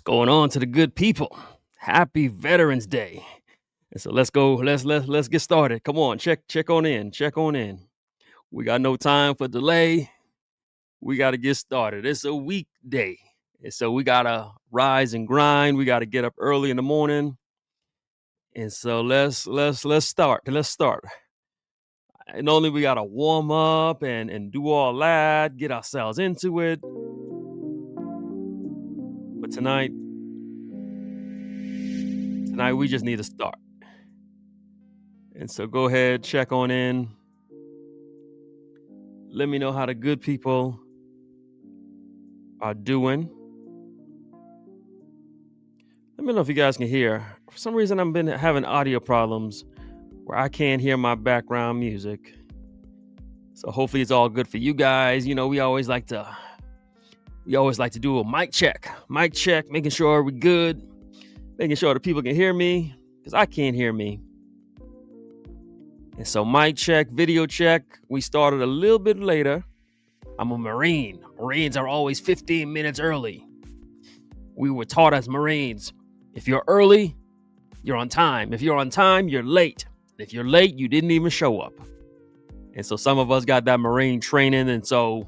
going on to the good people? Happy Veterans Day. And so let's go. Let's get started. Come on, check on in. Check on in. We got no time for delay. We got to get started. It's a weekday. And so we gotta rise and grind. We gotta get up early in the morning. And so let's start. Let's start. And only we gotta warm up and do all that, get ourselves into it. But tonight we just need to start. And so go ahead, check on in. Let me know how the good people are doing. Let me know if you guys can hear. For some reason, I've been having audio problems where I can't hear my background music. So hopefully it's all good for you guys. You know, we always like to do a mic check, making sure we're good, making sure the people can hear me, because I can't hear me. And so mic check, video check. We started a little bit later. I'm a Marine. Marines are always 15 minutes early. We were taught as Marines, if you're early, you're on time. If you're on time, you're late. If you're late, you didn't even show up. And so some of us got that Marine training, and so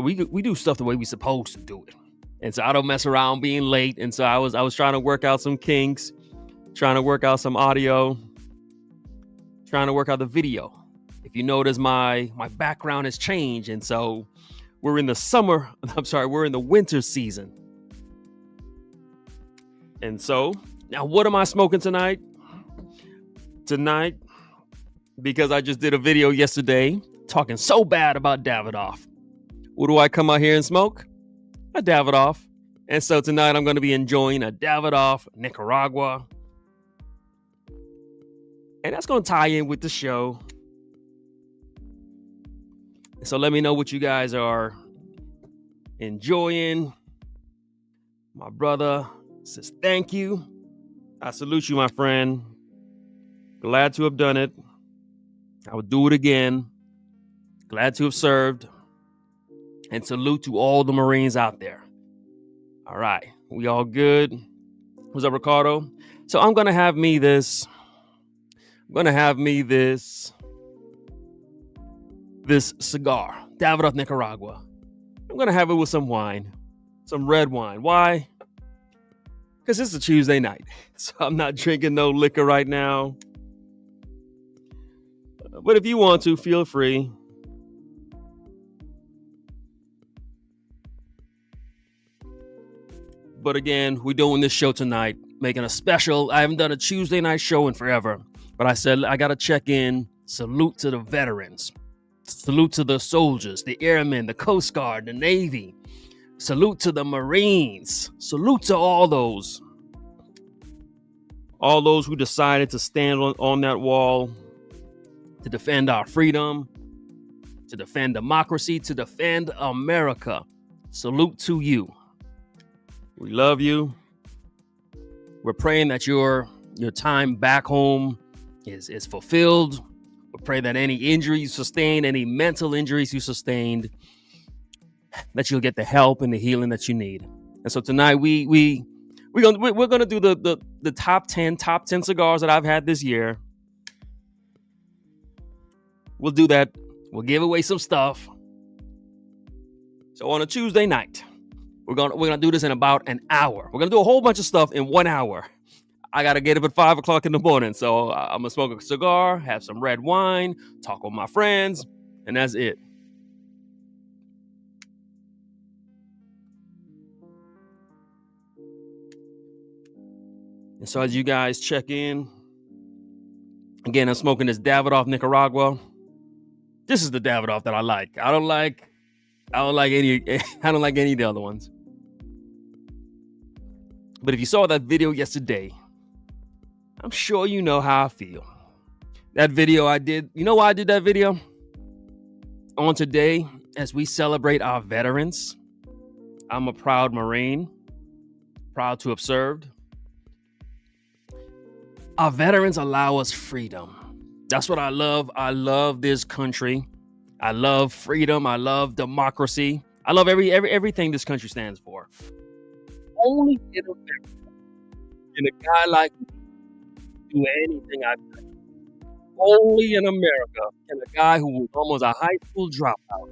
we do stuff the way we're supposed to do it. And so I don't mess around being late. And so I was trying to work out some kinks, trying to work out some audio, trying to work out the video. If you notice, my background has changed. And so we're in the winter season. And so now what am I smoking tonight? Tonight, because I just did a video yesterday talking so bad about Davidoff. What do I come out here and smoke? A Davidoff. And so tonight I'm going to be enjoying a Davidoff Nicaragua. And that's going to tie in with the show. So let me know what you guys are enjoying. My brother says thank you. I salute you, my friend. Glad to have done it. I would do it again. Glad to have served. And salute to all the Marines out there. All right. We all good? What's up, Ricardo? So I'm going to have me this cigar, Davidoff Nicaragua. I'm going to have it with some wine, some red wine. Why? Because it's a Tuesday night. So I'm not drinking no liquor right now. But if you want to, feel free. But again, we're doing this show tonight, making a special. I haven't done a Tuesday night show in forever. But I said, I got to check in. Salute to the veterans. Salute to the soldiers, the airmen, the Coast Guard, the Navy. Salute to the Marines. Salute to all those who decided to stand on that wall to defend our freedom, to defend democracy, to defend America. Salute to you. We love you. We're praying that your time back home is fulfilled. We pray that any injury you sustained, any mental injuries you sustained, that you'll get the help and the healing that you need. And so tonight we're gonna do the top 10 cigars that I've had this year. We'll do that. We'll give away some stuff. So on a Tuesday night, we're gonna do this in about an hour. We're gonna do a whole bunch of stuff in 1 hour. I gotta get up at 5 o'clock in the morning, so I'm gonna smoke a cigar, have some red wine, talk with my friends, and that's it. And so as you guys check in, again, I'm smoking this Davidoff Nicaragua. This is the Davidoff that I like. I don't like any of the other ones. But if you saw that video yesterday, I'm sure you know how I feel. That video I did, you know why I did that video? On today, as we celebrate our veterans, I'm a proud Marine, proud to have served. Our veterans allow us freedom. That's what I love. I love this country. I love freedom. I love democracy. I love everything this country stands for. only in America can a guy like me do anything I've done. Only in America can a guy who was almost a high school dropout,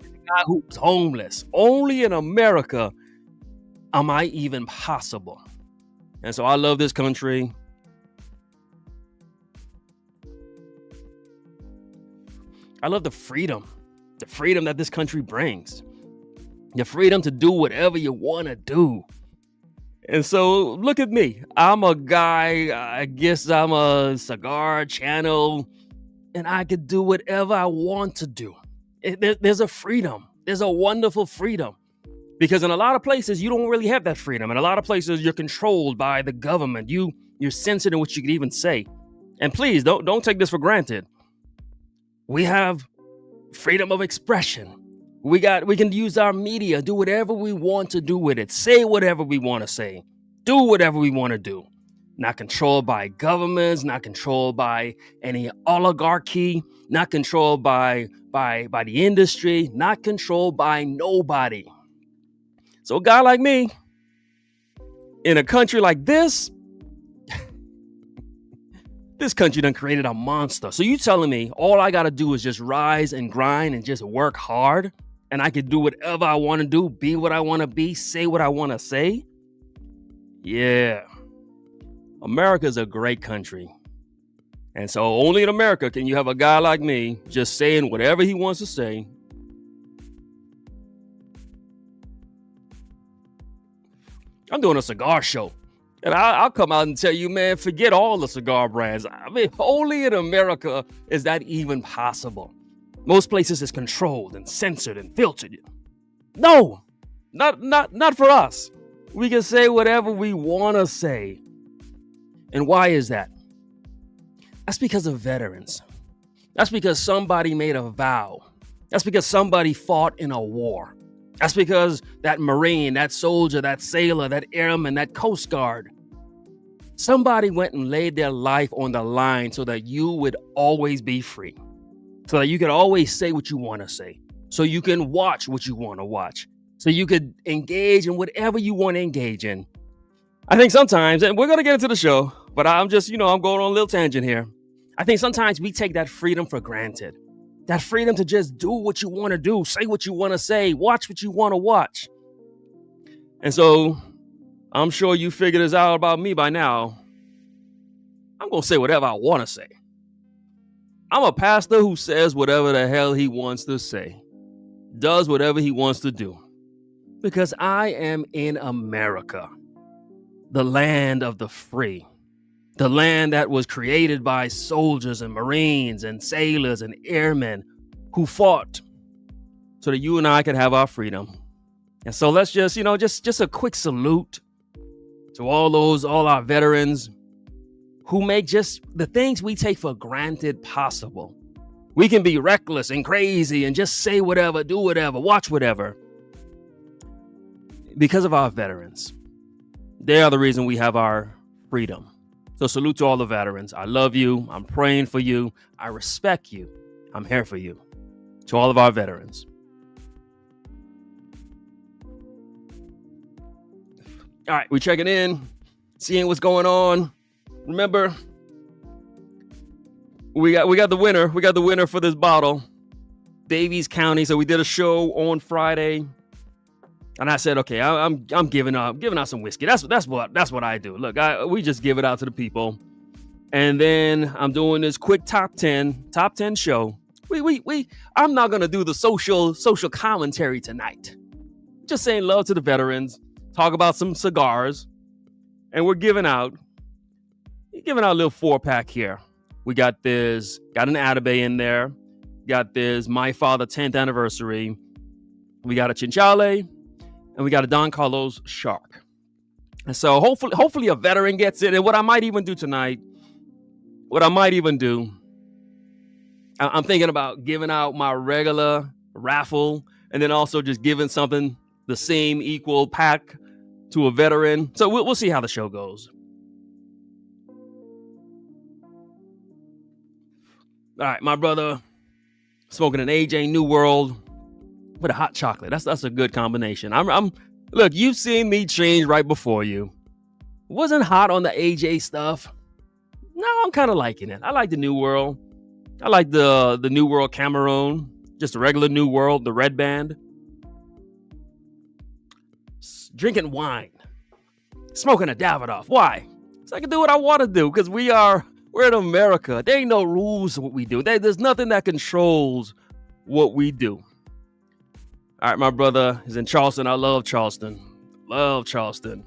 a guy who was homeless. Only in America am I even possible. And so I love this country. I love the freedom that this country brings. The freedom to do whatever you want to do. And so look at me. I'm a guy, I guess I'm a cigar channel, and I could do whatever I want to do. There's a freedom. There's a wonderful freedom. Because in a lot of places, you don't really have that freedom. In a lot of places, you're controlled by the government. You're censored in what you can even say. And please, don't take this for granted. We have freedom of expression. We can use our media, do whatever we want to do with it, say whatever we want to say, do whatever we want to do. Not controlled by governments, not controlled by any oligarchy, not controlled by the industry, not controlled by nobody. So a guy like me, in a country like this, this country done created a monster. So you telling me all I got to do is just rise and grind and just work hard, and I could do whatever I want to do, be what I want to be, say what I want to say? Yeah. America's a great country. And so only in America can you have a guy like me just saying whatever he wants to say. I'm doing a cigar show. And I'll come out and tell you, man, forget all the cigar brands. I mean, only in America is that even possible. Most places is controlled and censored and filtered. No, not for us. We can say whatever we want to say. And why is that? That's because of veterans. That's because somebody made a vow. That's because somebody fought in a war. That's because that Marine, that soldier, that sailor, that airman, that Coast Guard, somebody went and laid their life on the line so that you would always be free, so that you could always say what you want to say, so you can watch what you want to watch, so you could engage in whatever you want to engage in. I think sometimes, and we're going to get into the show, but I'm just, I'm going on a little tangent here. I think sometimes we take that freedom for granted. That freedom to just do what you want to do, say what you want to say, watch what you want to watch. And so I'm sure you figured this out about me by now. I'm going to say whatever I want to say. I'm a pastor who says whatever the hell he wants to say, does whatever he wants to do, because I am in America, the land of the free. The land that was created by soldiers and Marines and sailors and airmen who fought so that you and I could have our freedom. And so let's just a quick salute to all our veterans who make just the things we take for granted possible. We can be reckless and crazy and just say whatever, do whatever, watch whatever. Because of our veterans. They are the reason we have our freedom. So salute to all the veterans. I love you. I'm praying for you. I respect you. I'm here for you. To all of our veterans. All right, we're checking in, seeing what's going on. Remember, we got the winner. We got the winner for this bottle, Davies County. So we did a show on Friday. And I said, okay, I'm giving out some whiskey. That's what I do. Look, we just give it out to the people, and then I'm doing this quick top 10 show. I'm not gonna do the social commentary tonight. Just saying love to the veterans. Talk about some cigars, and we're giving out a little 4-pack here. We got an Atabey in there. Got this My Father 10th anniversary. We got a Chinchale. And we got a Don Carlos Shark. And so hopefully a veteran gets it. And what I might even do tonight, I'm thinking about giving out my regular raffle and then also just giving something the same equal pack to a veteran. So we'll see how the show goes. All right, my brother smoking an AJ New World with a hot chocolate. That's a good combination. I'm Look, you've seen me change right before you. Wasn't hot on the AJ stuff. No, I'm kind of liking it. I like the New World. I like the New World Cameroon. Just a regular New World, the red band. Drinking wine. Smoking a Davidoff. Why? So I can do what I want to do because we're in America. There ain't no rules to what we do. There's nothing that controls what we do. All right, my brother is in Charleston. I love Charleston. Love Charleston.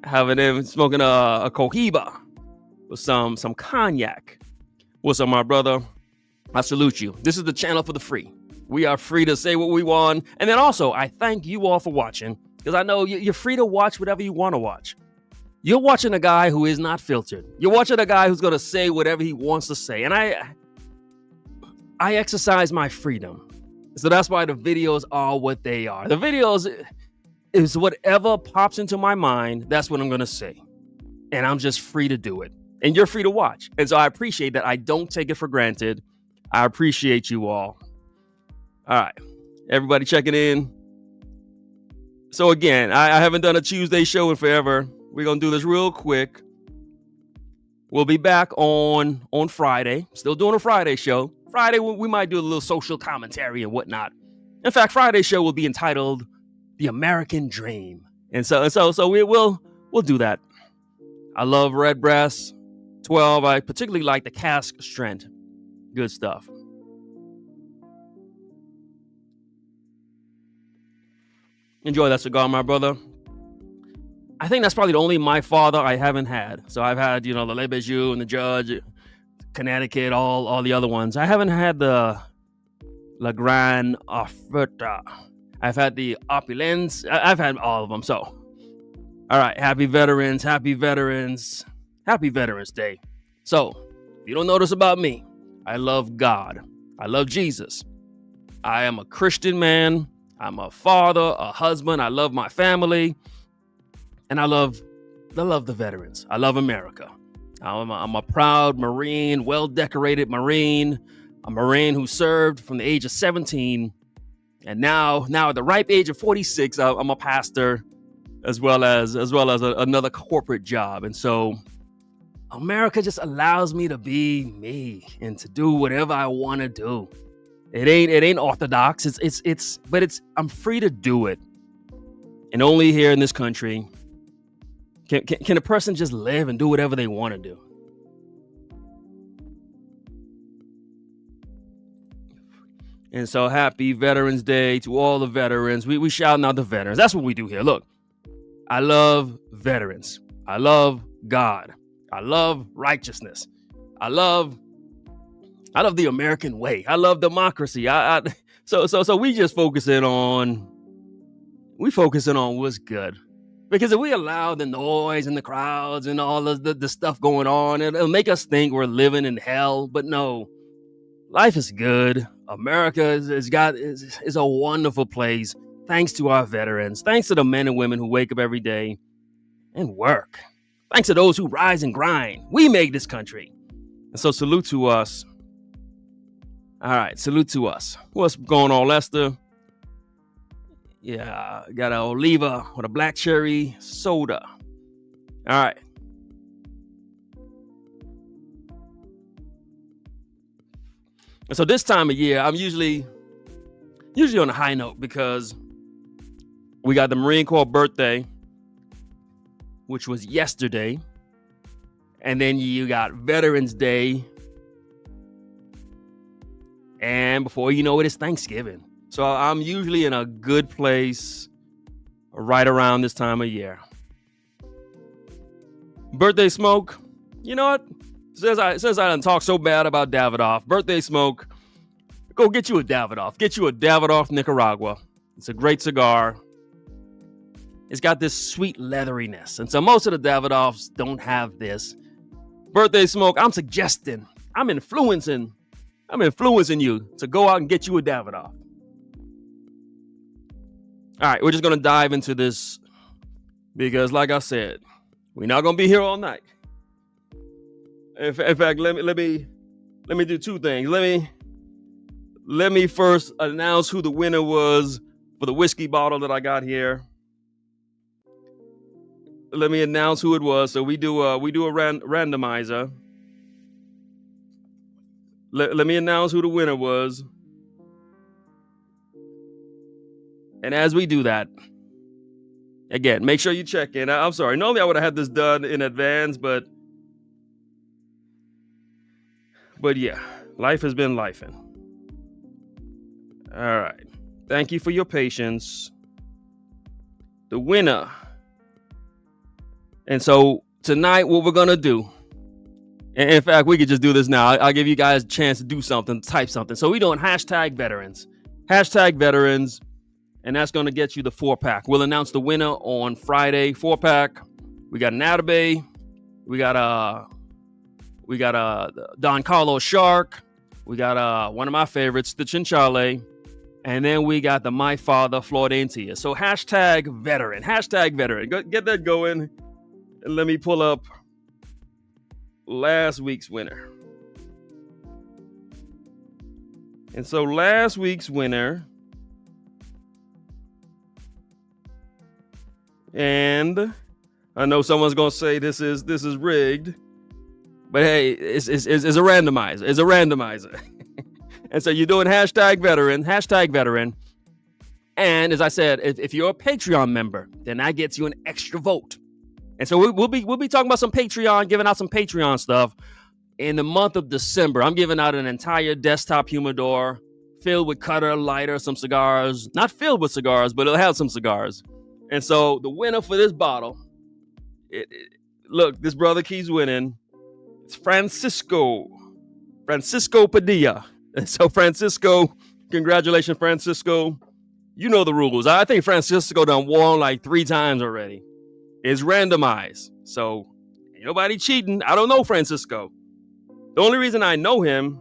Having him smoking a Cohiba with some cognac. What's up, my brother? I salute you. This is the channel for the free. We are free to say what we want. And then also, I thank you all for watching because I know you're free to watch whatever you want to watch. You're watching a guy who is not filtered. You're watching a guy who's going to say whatever he wants to say. And I exercise my freedom. So that's why the videos are what they are. The videos is whatever pops into my mind. That's what I'm going to say. And I'm just free to do it. And you're free to watch. And so I appreciate that. I don't take it for granted. I appreciate you all. All right. Everybody checking in. So again, I haven't done a Tuesday show in forever. We're going to do this real quick. We'll be back on Friday. Still doing a Friday show. Friday, we might do a little social commentary and whatnot. In fact, Friday's show will be entitled The American Dream. And so we'll do that. I love Redbreast 12. I particularly like the cask strength. Good stuff. Enjoy that cigar, my brother. I think that's probably the only My Father I haven't had. So I've had, the Le Bijou and the Judge, Connecticut, all the other ones. I haven't had the La Grande Oferta. I've had the Opulence. I've had all of them. So, all right. Happy Veterans. Happy Veterans. Happy Veterans Day. So, if you don't know this about me, I love God. I love Jesus. I am a Christian man. I'm a father, a husband. I love my family. And I love the veterans. I love America. I'm a proud Marine, well-decorated Marine, a Marine who served from the age of 17. And now at the ripe age of 46, I'm a pastor as well as another corporate job. And so America just allows me to be me and to do whatever I want to do. It ain't orthodox. But I'm free to do it. And only here in this country can a person just live and do whatever they want to do. And so happy Veterans Day to all the veterans. We shouting out the veterans. That's what we do here. Look, I love veterans. I love God. I love righteousness. I love the American way. I love democracy. So we just focusing on what's good. Because if we allow the noise and the crowds and all of the stuff going on, it'll make us think we're living in hell. But no, life is good. America is a wonderful place. Thanks to our veterans. Thanks to the men and women who wake up every day and work. Thanks to those who rise and grind. We make this country. And so salute to us. All right, salute to us. What's going on, Lester? Yeah, got an Oliva with a black cherry soda. All right. And so this time of year, I'm usually on a high note because we got the Marine Corps birthday, which was yesterday. And then you got Veterans Day. And before you know it, it's Thanksgiving. So I'm usually in a good place right around this time of year. Birthday smoke. You know what? Since I done talk so bad about Davidoff, birthday smoke, go get you a Davidoff. Get you a Davidoff Nicaragua. It's a great cigar. It's got this sweet leatheriness. And so most of the Davidoffs don't have this. Birthday smoke, I'm influencing you to go out and get you a Davidoff. All right, we're just going to dive into this because, like I said, we're not going to be here all night. In fact, let me do two things. Let me first announce who the winner was for the whiskey bottle that I got here. let me announce who it was. So we do a randomizer. Let me announce who the winner was. And as we do that, again, make sure you check in. I'm sorry. Normally I would have had this done in advance, but yeah, life has been lifing. All right. Thank you for your patience. The winner. And so tonight, what we're going to do, and in fact, we could just do this now. I'll give you guys a chance to do something, type something. So we're doing #veterans. #veterans. And that's going to get you the 4-pack. We'll announce the winner on Friday. 4-pack. We got an Atabey. We got a Don Carlos Shark. We got one of my favorites, the Chinchale. And then we got the My Father Flordentia. So #veteran. #veteran. Get that going. And let me pull up last week's winner. And so last week's winner, and I know someone's gonna say this is rigged, but hey, it's a randomizer. It's a randomizer. And so you're doing #veteran. And as I said, if you're a Patreon member, then that gets you an extra vote. And so we'll be talking about some Patreon, giving out some Patreon stuff in the month of December. I'm giving out an entire desktop humidor filled with cutter, lighter, some cigars. Not filled with cigars, but it'll have some cigars. And so the winner for this bottle, look, this brother keeps winning. It's Francisco Padilla. And so Francisco, congratulations, Francisco. You know the rules. I think Francisco done won like 3 times already. It's randomized. So ain't nobody cheating. I don't know Francisco. The only reason I know him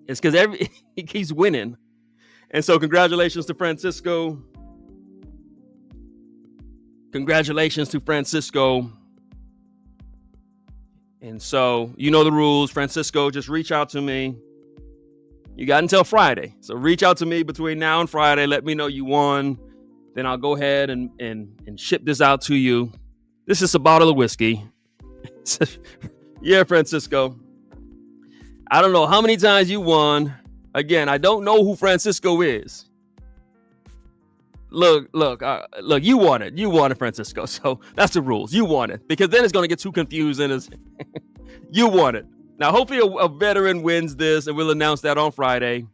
is because he keeps winning. And so congratulations to Francisco. Congratulations to Francisco. And so you know the rules. Francisco, just reach out to me. You got until Friday. So reach out to me between now and Friday. Let me know you won. Then I'll go ahead and ship this out to you. This is a bottle of whiskey. Yeah, Francisco. I don't know how many times you won. Again, I don't know who Francisco is. Look, you won it. You won it, Francisco. So that's the rules. You won it. Because then it's going to get too confusing. You won it. Now, hopefully a veteran wins this, and we'll announce that on Friday.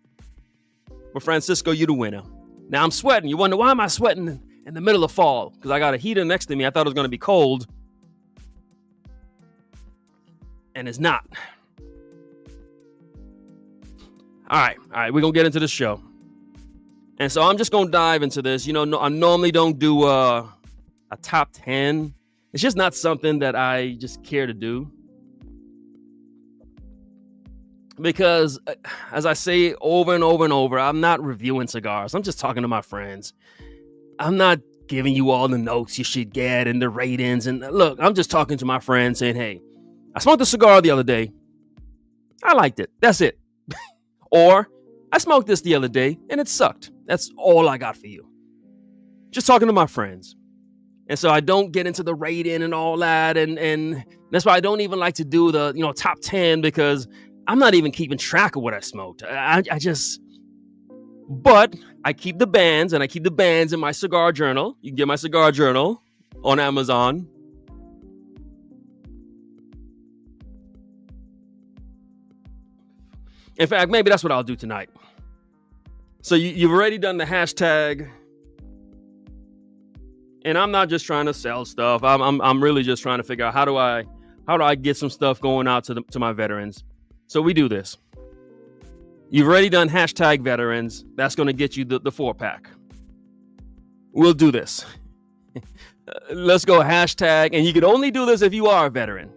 But Francisco, you're the winner. Now, I'm sweating. You wonder, why am I sweating in the middle of fall? Because I got a heater next to me. I thought it was going to be cold. And it's not. All right. We're going to get into the show. And so I'm just going to dive into this. You know, I normally don't do a top 10. It's just not something that I just care to do. Because, as I say over and over and over, I'm not reviewing cigars. I'm just talking to my friends. I'm not giving you all the notes you should get and the ratings. And look, I'm just talking to my friends saying, hey, I smoked a cigar the other day. I liked it. That's it. Or I smoked this the other day and it sucked. That's all I got for you. Just talking to my friends. And so I don't get into the rating and all that. And that's why I don't even like to do the, top 10, because I'm not even keeping track of what I smoked. But I keep the bands, and I keep the bands in my cigar journal. You can get my cigar journal on Amazon. In fact, maybe that's what I'll do tonight. So you've already done the hashtag, and I'm not just trying to sell stuff. I'm really just trying to figure out how do I get some stuff going out to my veterans. So we do this. You've already done hashtag veterans. That's going to get you the 4-pack. We'll do this. Let's go hashtag, and you can only do this if you are a veteran.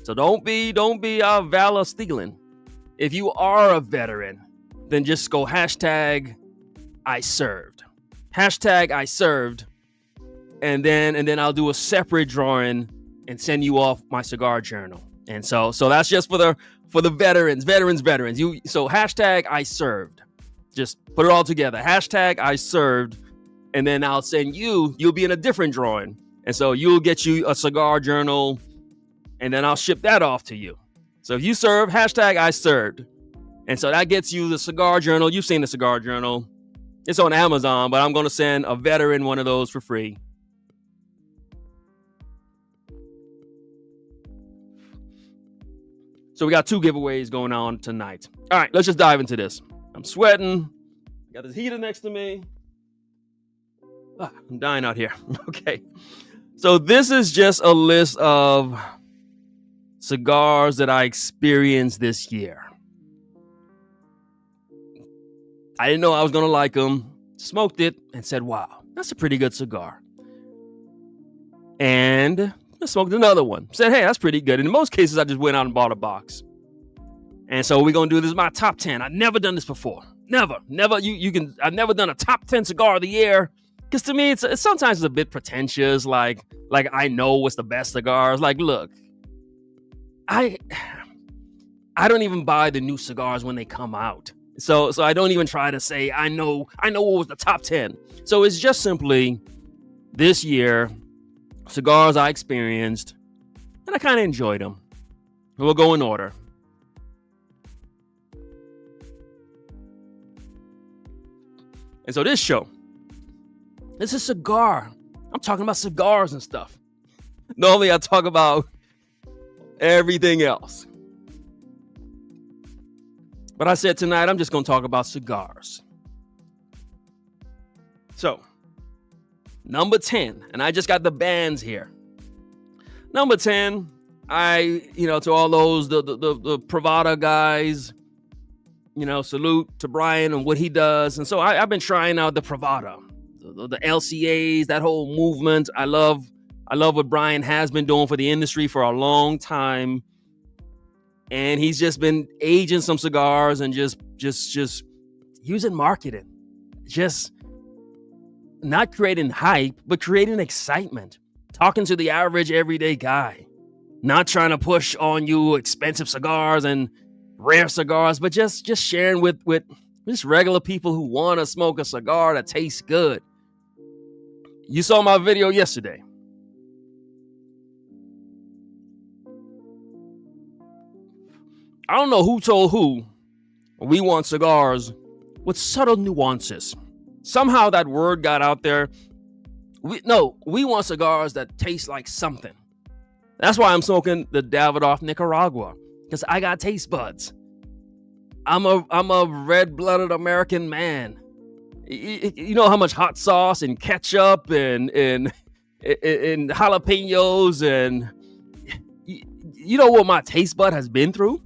So don't be Valor stealing. If you are a veteran, then just go hashtag I served. Hashtag I served. And then I'll do a separate drawing and send you off my cigar journal. And so that's just for the veterans. So hashtag I served. Just put it all together. Hashtag I served. And then I'll send you'll be in a different drawing. And so you'll get you a cigar journal, and then I'll ship that off to you. So if you serve, hashtag I served. And so that gets you the cigar journal. You've seen the cigar journal. It's on Amazon, but I'm going to send a veteran one of those for free. So we got 2 giveaways going on tonight. All right, let's just dive into this. I'm sweating. Got this heater next to me. I'm dying out here. Okay. So this is just a list of cigars that I experienced this year. I didn't know I was going to like them. Smoked it and said, wow, that's a pretty good cigar. And I smoked another one. Said, hey, that's pretty good. And in most cases, I just went out and bought a box. And so we're going to do this my top 10. I've never done this before. Never. I've never done a top 10 cigar of the year. Because to me, it's sometimes a bit pretentious. Like I know what's the best cigars. Like, look, I don't even buy the new cigars when they come out. So I don't even try to say I know what was the top 10. So it's just simply this year, cigars I experienced, and I kind of enjoyed them. We'll go in order. And so this is a cigar. I'm talking about cigars and stuff. Normally I talk about everything else. But I said tonight, I'm just going to talk about cigars. So, number 10, and I just got the bands here. Number 10, to all those, the Pravada guys, salute to Brian and what he does. And so I've been trying out the Pravada, the LCAs, that whole movement. I love what Brian has been doing for the industry for a long time. And he's just been aging some cigars and just using marketing, just not creating hype, but creating excitement, talking to the average everyday guy, not trying to push on you expensive cigars and rare cigars, but just sharing with just regular people who want to smoke a cigar that tastes good. You saw my video yesterday. I don't know who told who we want cigars with subtle nuances. Somehow that word got out there. We want cigars that taste like something. That's why I'm smoking the Davidoff Nicaragua, because I got taste buds. I'm a red-blooded American man. You know how much hot sauce and ketchup and jalapenos and you know what my taste bud has been through?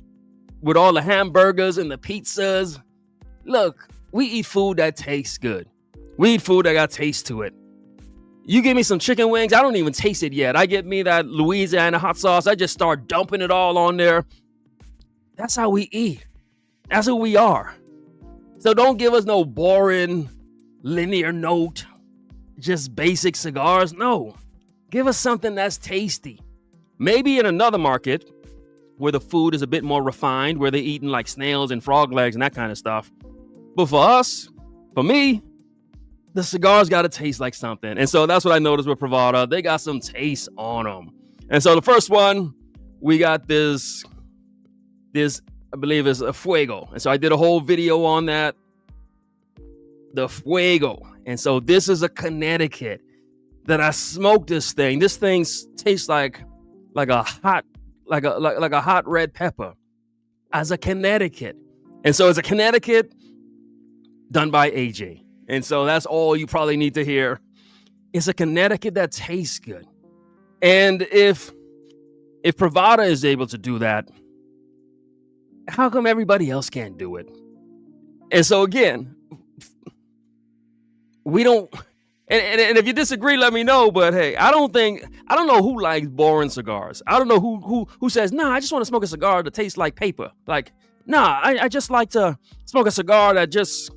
With all the hamburgers and the pizzas. Look, we eat food that tastes good. We eat food that got taste to it. You give me some chicken wings, I don't even taste it yet. I get me that Louisiana hot sauce, I just start dumping it all on there. That's how we eat. That's who we are. So don't give us no boring, linear note, just basic cigars. No, give us something that's tasty. Maybe in another market, where the food is a bit more refined, where they're eating like snails and frog legs and that kind of stuff. But for us, for me, the cigars got to taste like something. And so that's what I noticed with Pravada. They got some taste on them. And so the first one, we got this I believe is a Fuego. And so I did a whole video on that. The Fuego. And so this is a Connecticut that I smoked this thing. This thing tastes like a hot red pepper as a Connecticut. And so it's a Connecticut done by AJ. And so that's all you probably need to hear. It's a Connecticut that tastes good. And if Pravada is able to do that, how come everybody else can't do it? And so again, we don't, and if you disagree, let me know. But hey, I don't know who likes boring cigars. I don't know who says, nah, I just want to smoke a cigar that tastes like paper. Like, nah, I just like to smoke a cigar that just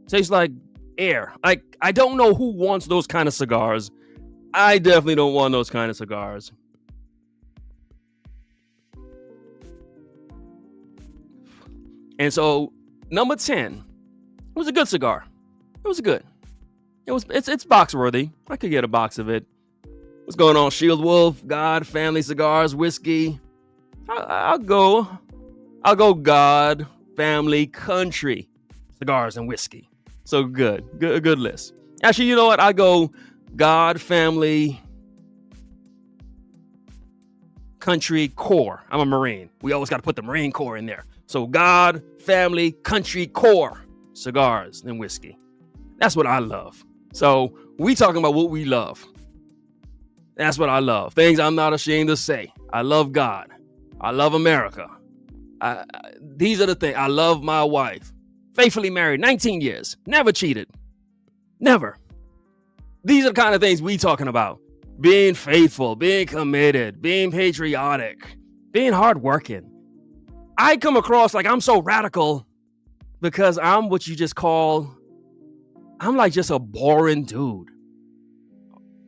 tastes like air. Like, I don't know who wants those kind of cigars. I definitely don't want those kind of cigars. And so, number 10, it was a good cigar. It was good. It's box worthy. I could get a box of it. What's going on, Shield Wolf? God, family, cigars, whiskey. I'll go God, family, country, cigars, and whiskey. So good list. Actually, you know what? I go God, family, country, core. I'm a Marine. We always got to put the Marine Corps in there. So God, family, country, core, cigars, and whiskey. That's what I love. So we talking about what we love. That's what I love. Things I'm not ashamed to say. I love God. I love America. These are the things. I love my wife. Faithfully married, 19 years. Never cheated. Never. These are the kind of things we talking about. Being faithful, being committed, being patriotic, being hardworking. I come across like I'm so radical because I'm what you just call, I'm like just a boring dude.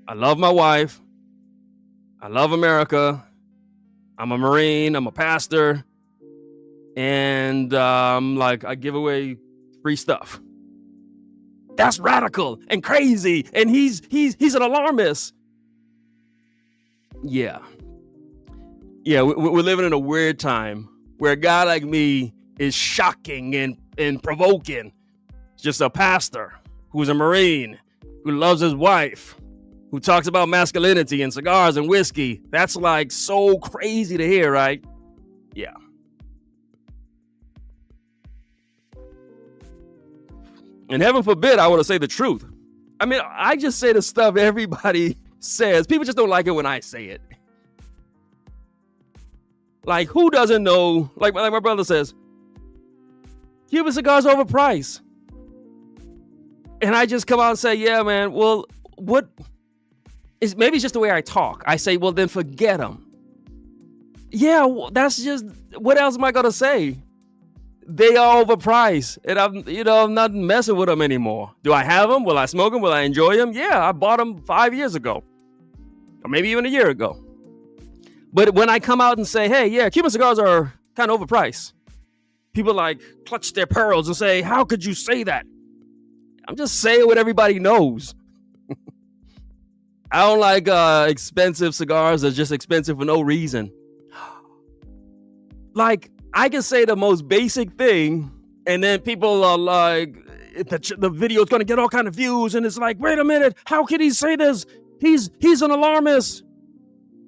I love my wife. I love America. I'm a Marine. I'm a pastor. And I give away free stuff. That's radical and crazy. And he's an alarmist. Yeah. We're living in a weird time where a guy like me is shocking and provoking. Just a pastor who's a Marine, who loves his wife, who talks about masculinity and cigars and whiskey. That's like so crazy to hear, right? Yeah. And heaven forbid I want to say the truth. I mean, I just say the stuff everybody says. People just don't like it when I say it. Like, who doesn't know? Like my brother says, Cuban cigars overpriced. And I just come out and say, yeah, man, well, what? Maybe it's just the way I talk. I say, well, then forget them. Yeah, that's just, what else am I going to say? They are overpriced, and I'm not messing with them anymore. Do I have them? Will I smoke them? Will I enjoy them? Yeah, I bought them 5 years ago, or maybe even a year ago. But when I come out and say, hey, yeah, Cuban cigars are kind of overpriced, people like clutch their pearls and say, how could you say that? I'm just saying what everybody knows. I don't like expensive cigars that's just expensive for no reason. Like, I can say the most basic thing, and then people are like, the video is going to get all kind of views, and it's like, wait a minute, how can he say this? He's an alarmist.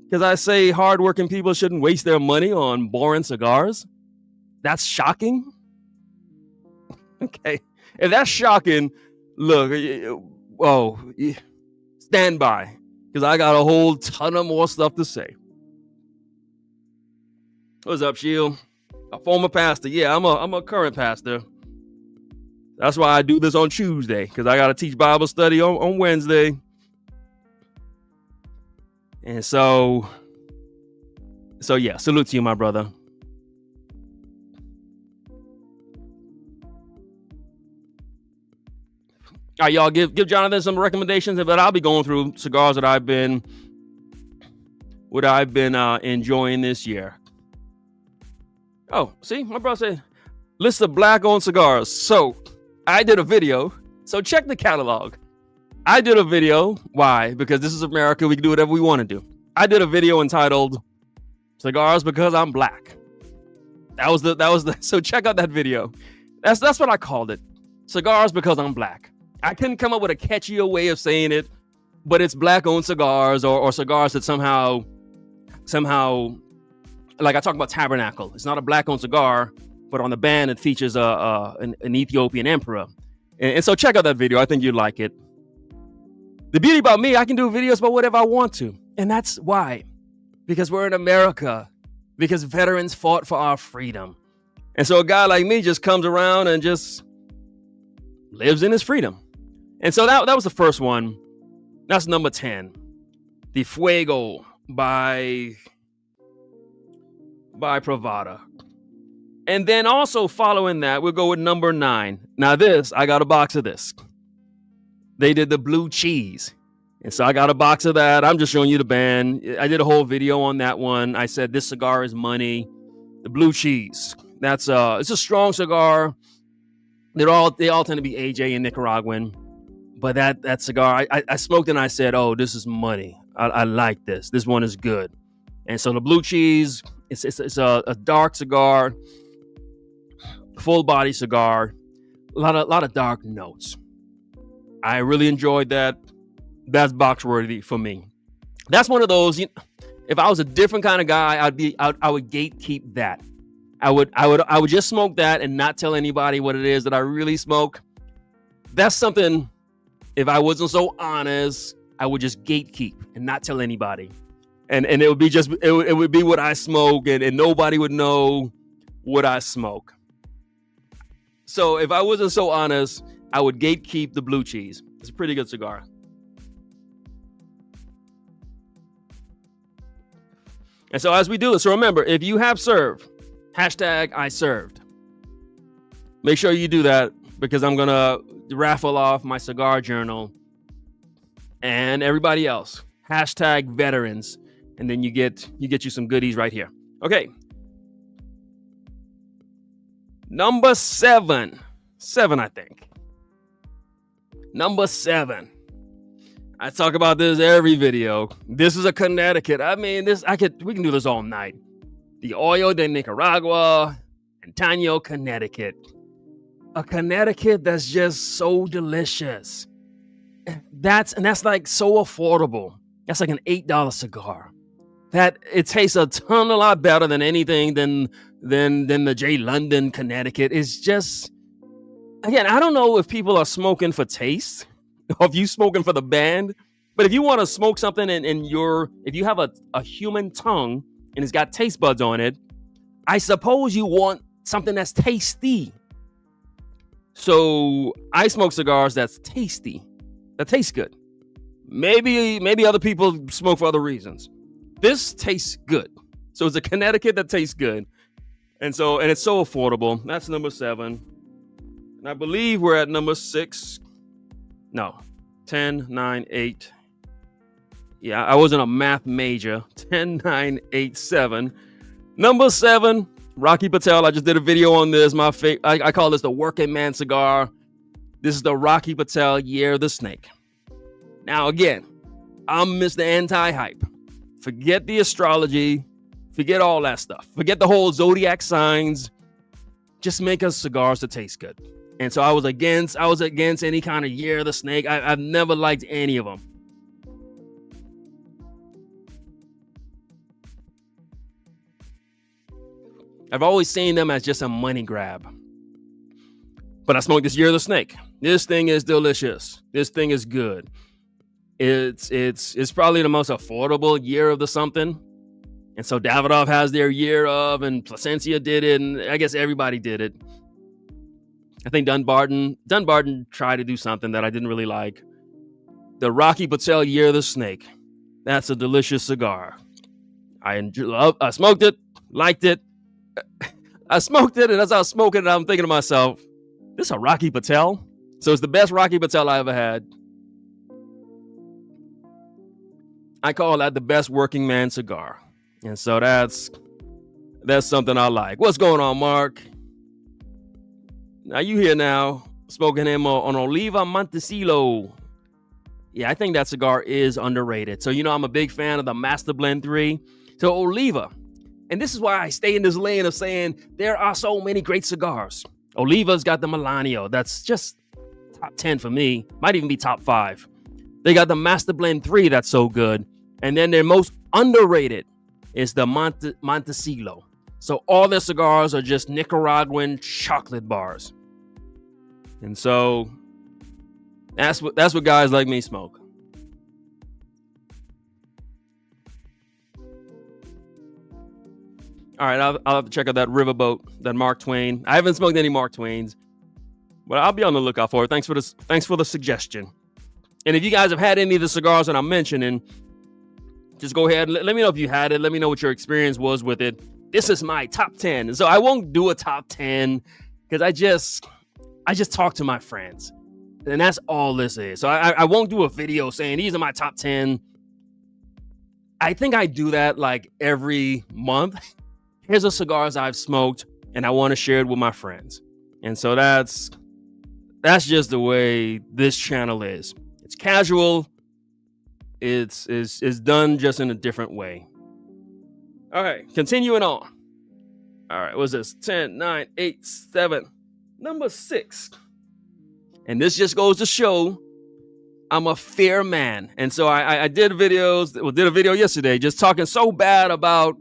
Because I say hardworking people shouldn't waste their money on boring cigars. That's shocking. Okay, if that's shocking, look, stand by, because I got a whole ton of more stuff to say. What's up, Shield? A former pastor. Yeah, I'm a current pastor. That's why I do this on Tuesday, because I got to teach Bible study on Wednesday. And so yeah, salute to you, my brother. All right, y'all, give Jonathan some recommendations, but I'll be going through cigars that I've been enjoying this year. Oh, see, my brother said, list of black-owned cigars. So, I did a video. So, check the catalog. I did a video. Why? Because this is America. We can do whatever we want to do. I did a video entitled Cigars Because I'm Black. That was the. So, check out that video. That's what I called it. Cigars Because I'm Black. I couldn't come up with a catchier way of saying it, but it's black-owned cigars or cigars that somehow, like I talk about Tabernacle. It's not a black-owned cigar, but on the band it features an Ethiopian emperor. And so check out that video. I think you'd like it. The beauty about me, I can do videos about whatever I want to. And that's why. Because we're in America. Because veterans fought for our freedom. And so a guy like me just comes around and just lives in his freedom. And so that was the first one. That's number 10. The Fuego by Pravada. And then also following that, we'll go with number 9. Now this, I got a box of this. They did the blue cheese. And so I got a box of that. I'm just showing you the band. I did a whole video on that one. I said, this cigar is money. The blue cheese. That's it's a strong cigar. They all tend to be AJ and Nicaraguan. But that cigar, I smoked it and I said, oh, this is money. I like this. This one is good. And so the blue cheese, it's a dark cigar, full body cigar, a lot of dark notes. I really enjoyed that. That's box worthy for me. That's one of those. If I was a different kind of guy, I would gatekeep that. I would just smoke that and not tell anybody what it is that I really smoke. That's something. If I wasn't so honest, I would just gatekeep and not tell anybody. And it would be it would be what I smoke, and nobody would know what I smoke. So if I wasn't so honest, I would gatekeep the blue cheese. It's a pretty good cigar. And so as we do this, so remember, if you have served, hashtag I served. Make sure you do that, because I'm going to raffle off my cigar journal, and everybody else. Hashtag veterans. And then you get you some goodies right here. Okay. Number 7. 7, I think. Number 7. I talk about this every video. This is a Connecticut. I mean, we can do this all night. The Hoyo de Nicaragua, Antonio, Connecticut. A Connecticut that's just so delicious. That's like so affordable. That's like an $8 cigar. That it tastes a lot better than anything than the J. London Connecticut. It's just, again, I don't know if people are smoking for taste or if you smoking for the band, but if you want to smoke something if you have a human tongue and it's got taste buds on it, I suppose you want something that's tasty. So I smoke cigars that's tasty, that tastes good. Maybe other people smoke for other reasons. This tastes good. So it's a Connecticut that tastes good. And it's so affordable. That's number 7. And I believe we're at number 6. No, 10, 9, 8. Yeah, I wasn't a math major. 10, 9, 8, 7. Number 7, Rocky Patel. I just did a video on this. I call this the working man cigar. This is the Rocky Patel Year of the Snake. Now, again, I'm Mr. Anti-Hype. Forget the astrology. Forget all that stuff. Forget the whole zodiac signs. Just make us cigars that taste good. And so I was against any kind of Year of the Snake. I've never liked any of them. I've always seen them as just a money grab. But I smoked this Year of the Snake. This thing is delicious. This thing is good. It's probably the most affordable year of the something. And so Davidoff has their year of, and Plasencia did it, and I guess everybody did it. I think Dunbarton tried to do something that I didn't really like. The Rocky Patel Year of the Snake. That's a delicious cigar. I smoked it, liked it. I smoked it, and as I was smoking it, I'm thinking to myself, this is a Rocky Patel? So it's the best Rocky Patel I ever had. I call that the best working man cigar. And so that's something I like. What's going on, Mark? Now you here now, smoking him on Oliva Montecillo. Yeah, I think that cigar is underrated. So, I'm a big fan of the Master Blend 3. So Oliva. And this is why I stay in this lane of saying there are so many great cigars. Oliva's got the Milanio. That's just top 10 for me. Might even be top 5. They got the Master Blend 3 that's so good. And then their most underrated is the Montecillo. So all their cigars are just Nicaraguan chocolate bars. And so that's what guys like me smoke. All right, I'll have to check out that Riverboat, that Mark Twain. I haven't smoked any Mark Twains, but I'll be on the lookout for it. Thanks for the suggestion. And if you guys have had any of the cigars that I'm mentioning, just go ahead and let me know if you had it. Let me know what your experience was with it. This is my top 10. So I won't do a top 10 because I just talk to my friends. And that's all this is. So I won't do a video saying these are my top 10. I think I do that like every month. Here's the cigars I've smoked, and I want to share it with my friends. And so that's just the way this channel is. It's casual. It's done just in a different way. All right, continuing on. All right, what's this? 10, 9, 8, 7. Number 6. And this just goes to show I'm a fair man. And so I did a video yesterday just talking so bad about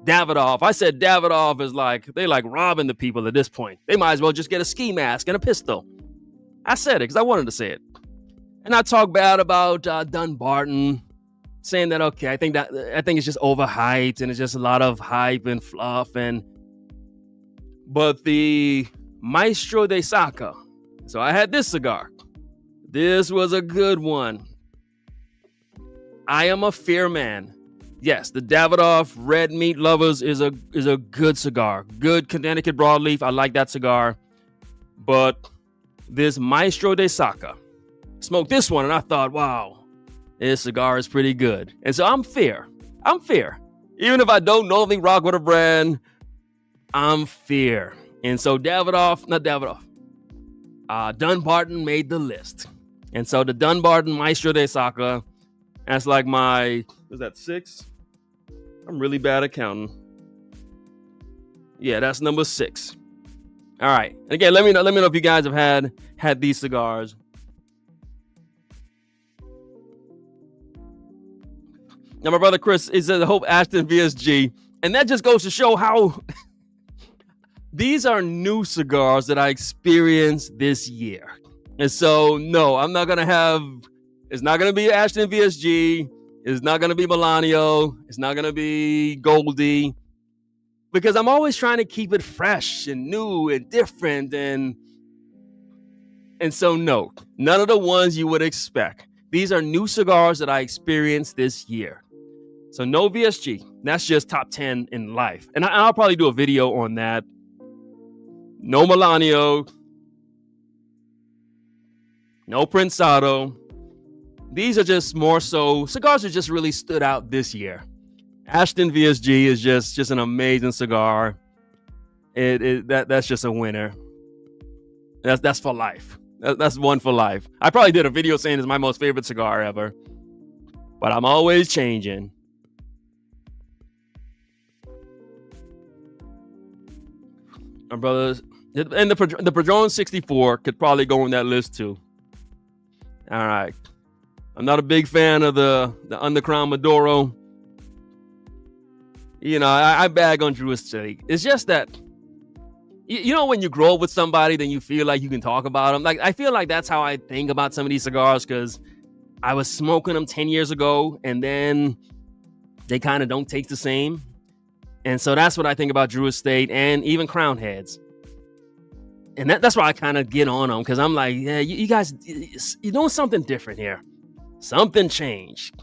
Davidoff. I said Davidoff is they robbing the people at this point. They might as well just get a ski mask and a pistol. I said it because I wanted to say it. And I talk bad about Dunbarton, saying that, okay, I think it's just overhyped and it's just a lot of hype and fluff. But the Maestro de Saka. So I had this cigar. This was a good one. I am a fair man. Yes, the Davidoff Red Meat Lovers is a good cigar. Good Connecticut broadleaf. I like that cigar. But this Maestro de Saka, smoked this one and I thought, wow, this cigar is pretty good. And so I'm fair. Even if I don't normally rock with a brand, I'm fair. And so Dunbarton made the list. And so the Dunbarton Maestro de Saka, that's like my, was that 6? I'm really bad at counting. Yeah, that's number 6. All right. Again, let me know if you guys have had these cigars. Now, my brother Chris is at Hope Ashton VSG, and that just goes to show how these are new cigars that I experienced this year. And so, no, I'm not going to have, it's not going to be Ashton VSG. It's not going to be Melanio. It's not going to be Goldie. Because I'm always trying to keep it fresh and new and different. And so, no, none of the ones you would expect. These are new cigars that I experienced this year. So no VSG. That's just top 10 in life. And I'll probably do a video on that. No Melanio. No Prensado. These are just more so cigars that just really stood out this year. Ashton VSG is just an amazing cigar. That's just a winner. That's for life. That's one for life. I probably did a video saying it's my most favorite cigar ever, but I'm always changing. My brothers, and the Padron 64 could probably go on that list too. All right. I'm not a big fan of the Undercrown Maduro. You know, I bag on Drew Estate. It's just that, you know, when you grow up with somebody, then you feel like you can talk about them. Like, I feel like that's how I think about some of these cigars, because I was smoking them 10 years ago, and then they kind of don't taste the same. And so that's what I think about Drew Estate and even Crown Heads. And that's why I kind of get on them, because I'm like, yeah, you guys, you're doing something different here. Something changed.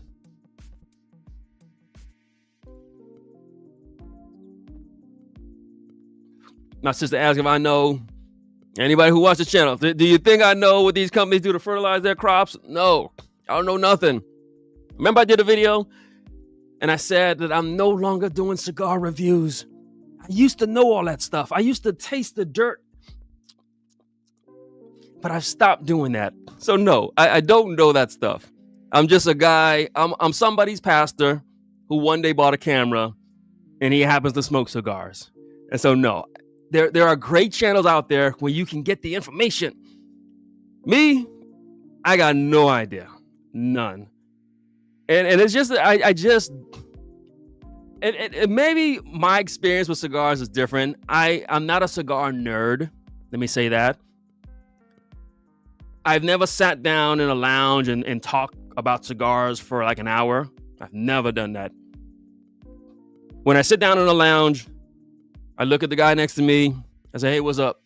My sister asked if I know anybody who watches the channel. Do you think I know what these companies do to fertilize their crops? No, I don't know nothing. Remember I did a video and I said that I'm no longer doing cigar reviews. I used to know all that stuff. I used to taste the dirt, but I've stopped doing that. So no, I don't know that stuff. I'm just a guy. I'm somebody's pastor who one day bought a camera and he happens to smoke cigars. And so no, there are great channels out there where you can get the information. Me, I got no idea. None. And it's just, maybe my experience with cigars is different. I'm not a cigar nerd. Let me say that. I've never sat down in a lounge and talked about cigars for like an hour. I've never done that. When I sit down in a lounge, I look at the guy next to me. I say, hey, what's up?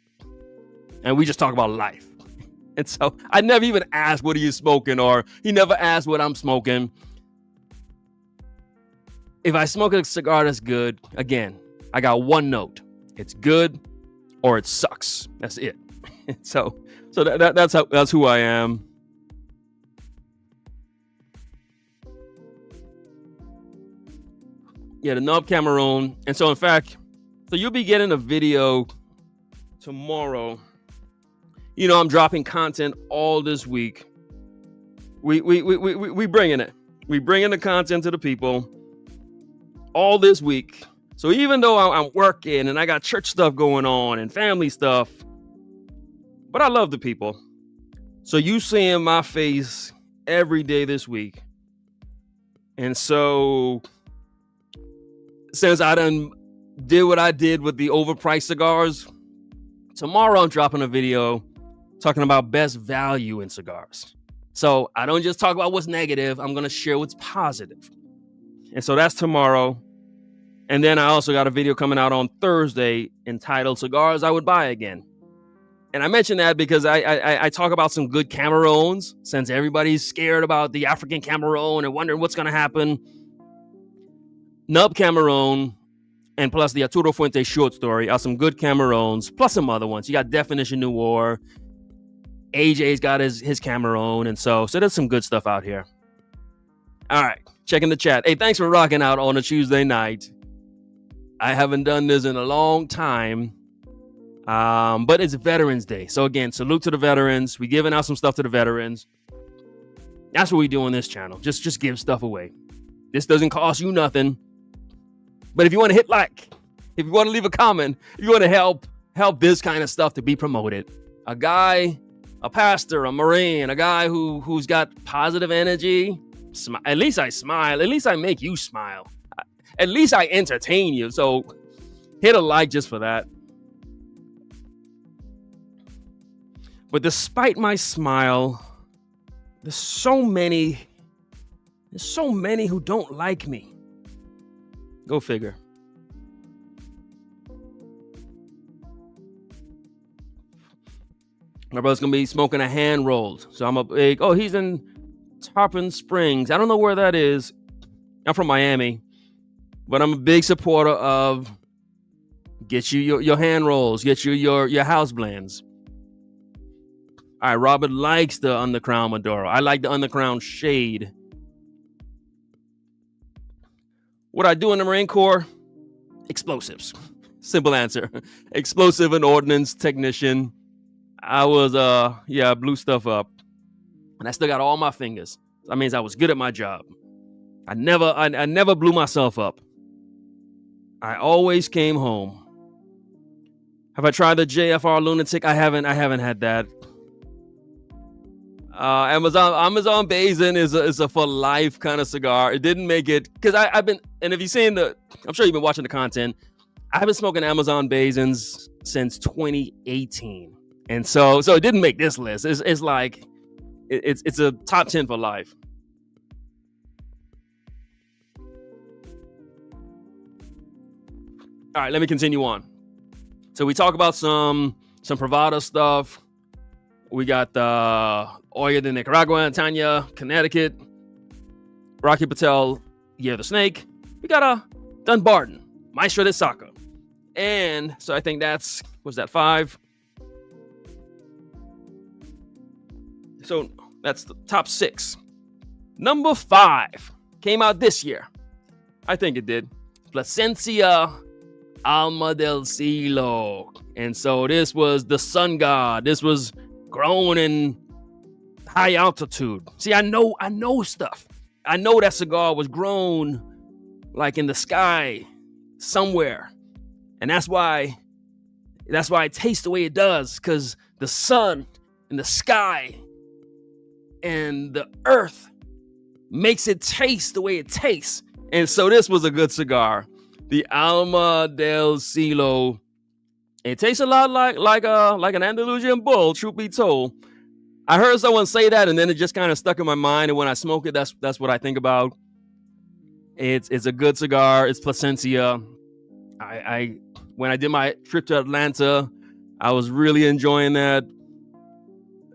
And we just talk about life. And so I never even ask, what are you smoking? Or he never asked what I'm smoking. If I smoke a cigar that's good, again, I got one note. It's good or it sucks. That's it. So that's who I am. Yeah, the Nub Cameroon. And so in fact, so you'll be getting a video tomorrow. You know, I'm dropping content all this week. We bringing it. We bringing the content to the people all this week. So even though I'm working and I got church stuff going on and family stuff, but I love the people. So you seeing my face every day this week. And so since I done did what I did with the overpriced cigars, tomorrow I'm dropping a video talking about best value in cigars. So I don't just talk about what's negative. I'm going to share what's positive. And so that's tomorrow. And then I also got a video coming out on Thursday entitled Cigars I Would Buy Again. And I mention that because I talk about some good Camarones, since everybody's scared about the African Cameroon and wondering what's going to happen. Nub Cameroon and plus the Arturo Fuente short story are some good Camarones, plus some other ones. You got Definition Noir. AJ's got his Cameroon. And so there's some good stuff out here. All right. Checking the chat. Hey, thanks for rocking out on a Tuesday night. I haven't done this in a long time. But it's Veterans Day. So again, salute to the veterans. We giving out some stuff to the veterans. That's what we do on this channel. Just give stuff away. This doesn't cost you nothing. But if you want to hit like, if you want to leave a comment, if you want to help this kind of stuff to be promoted, a guy, a pastor, a Marine, a guy who's got positive energy, at least I smile. At least I make you smile. At least I entertain you. So hit a like just for that. But despite my smile, there's so many who don't like me. Go figure. My brother's gonna be smoking a hand rolled. So I'm a big, he's in Tarpon Springs. I don't know where that is. I'm from Miami, but I'm a big supporter of get you your hand rolls, get you your house blends. All right, Robert likes the Undercrown Maduro. I like the Undercrown shade. What I do in the Marine Corps? Explosives. Simple answer. Explosive and ordnance technician. I was, I blew stuff up. And I still got all my fingers. That means I was good at my job. I never blew myself up. I always came home. Have I tried the JFR Lunatic? I haven't had that. Amazon Basin is a for life kind of cigar. It didn't make it because I've been, and if you've seen I'm sure you've been watching the content. I've been smoking Amazon Basins since 2018, and so it didn't make this list. It's like it's a top 10 for life. All right, let me continue on. So we talk about some Privada stuff. We got Oya de Nicaragua, Tanya, Connecticut, Rocky Patel, Year the Snake. We got Dunbarton, Maestro de Saka. And so I think was that 5? So that's the top 6. Number 5 came out this year. I think it did. Plasencia Alma del Cielo. And so this was the sun god. This was grown in high altitude. See, I know stuff. I know that cigar was grown like in the sky somewhere. And that's why it tastes the way it does, because the sun and the sky and the earth makes it taste the way it tastes. And so this was a good cigar. The Alma del Cielo. It tastes a lot like an Andalusian bull, truth be told. I heard someone say that, and then it just kind of stuck in my mind. And when I smoke it, that's what I think about. It's a good cigar. It's Plasencia. When I did my trip to Atlanta, I was really enjoying that.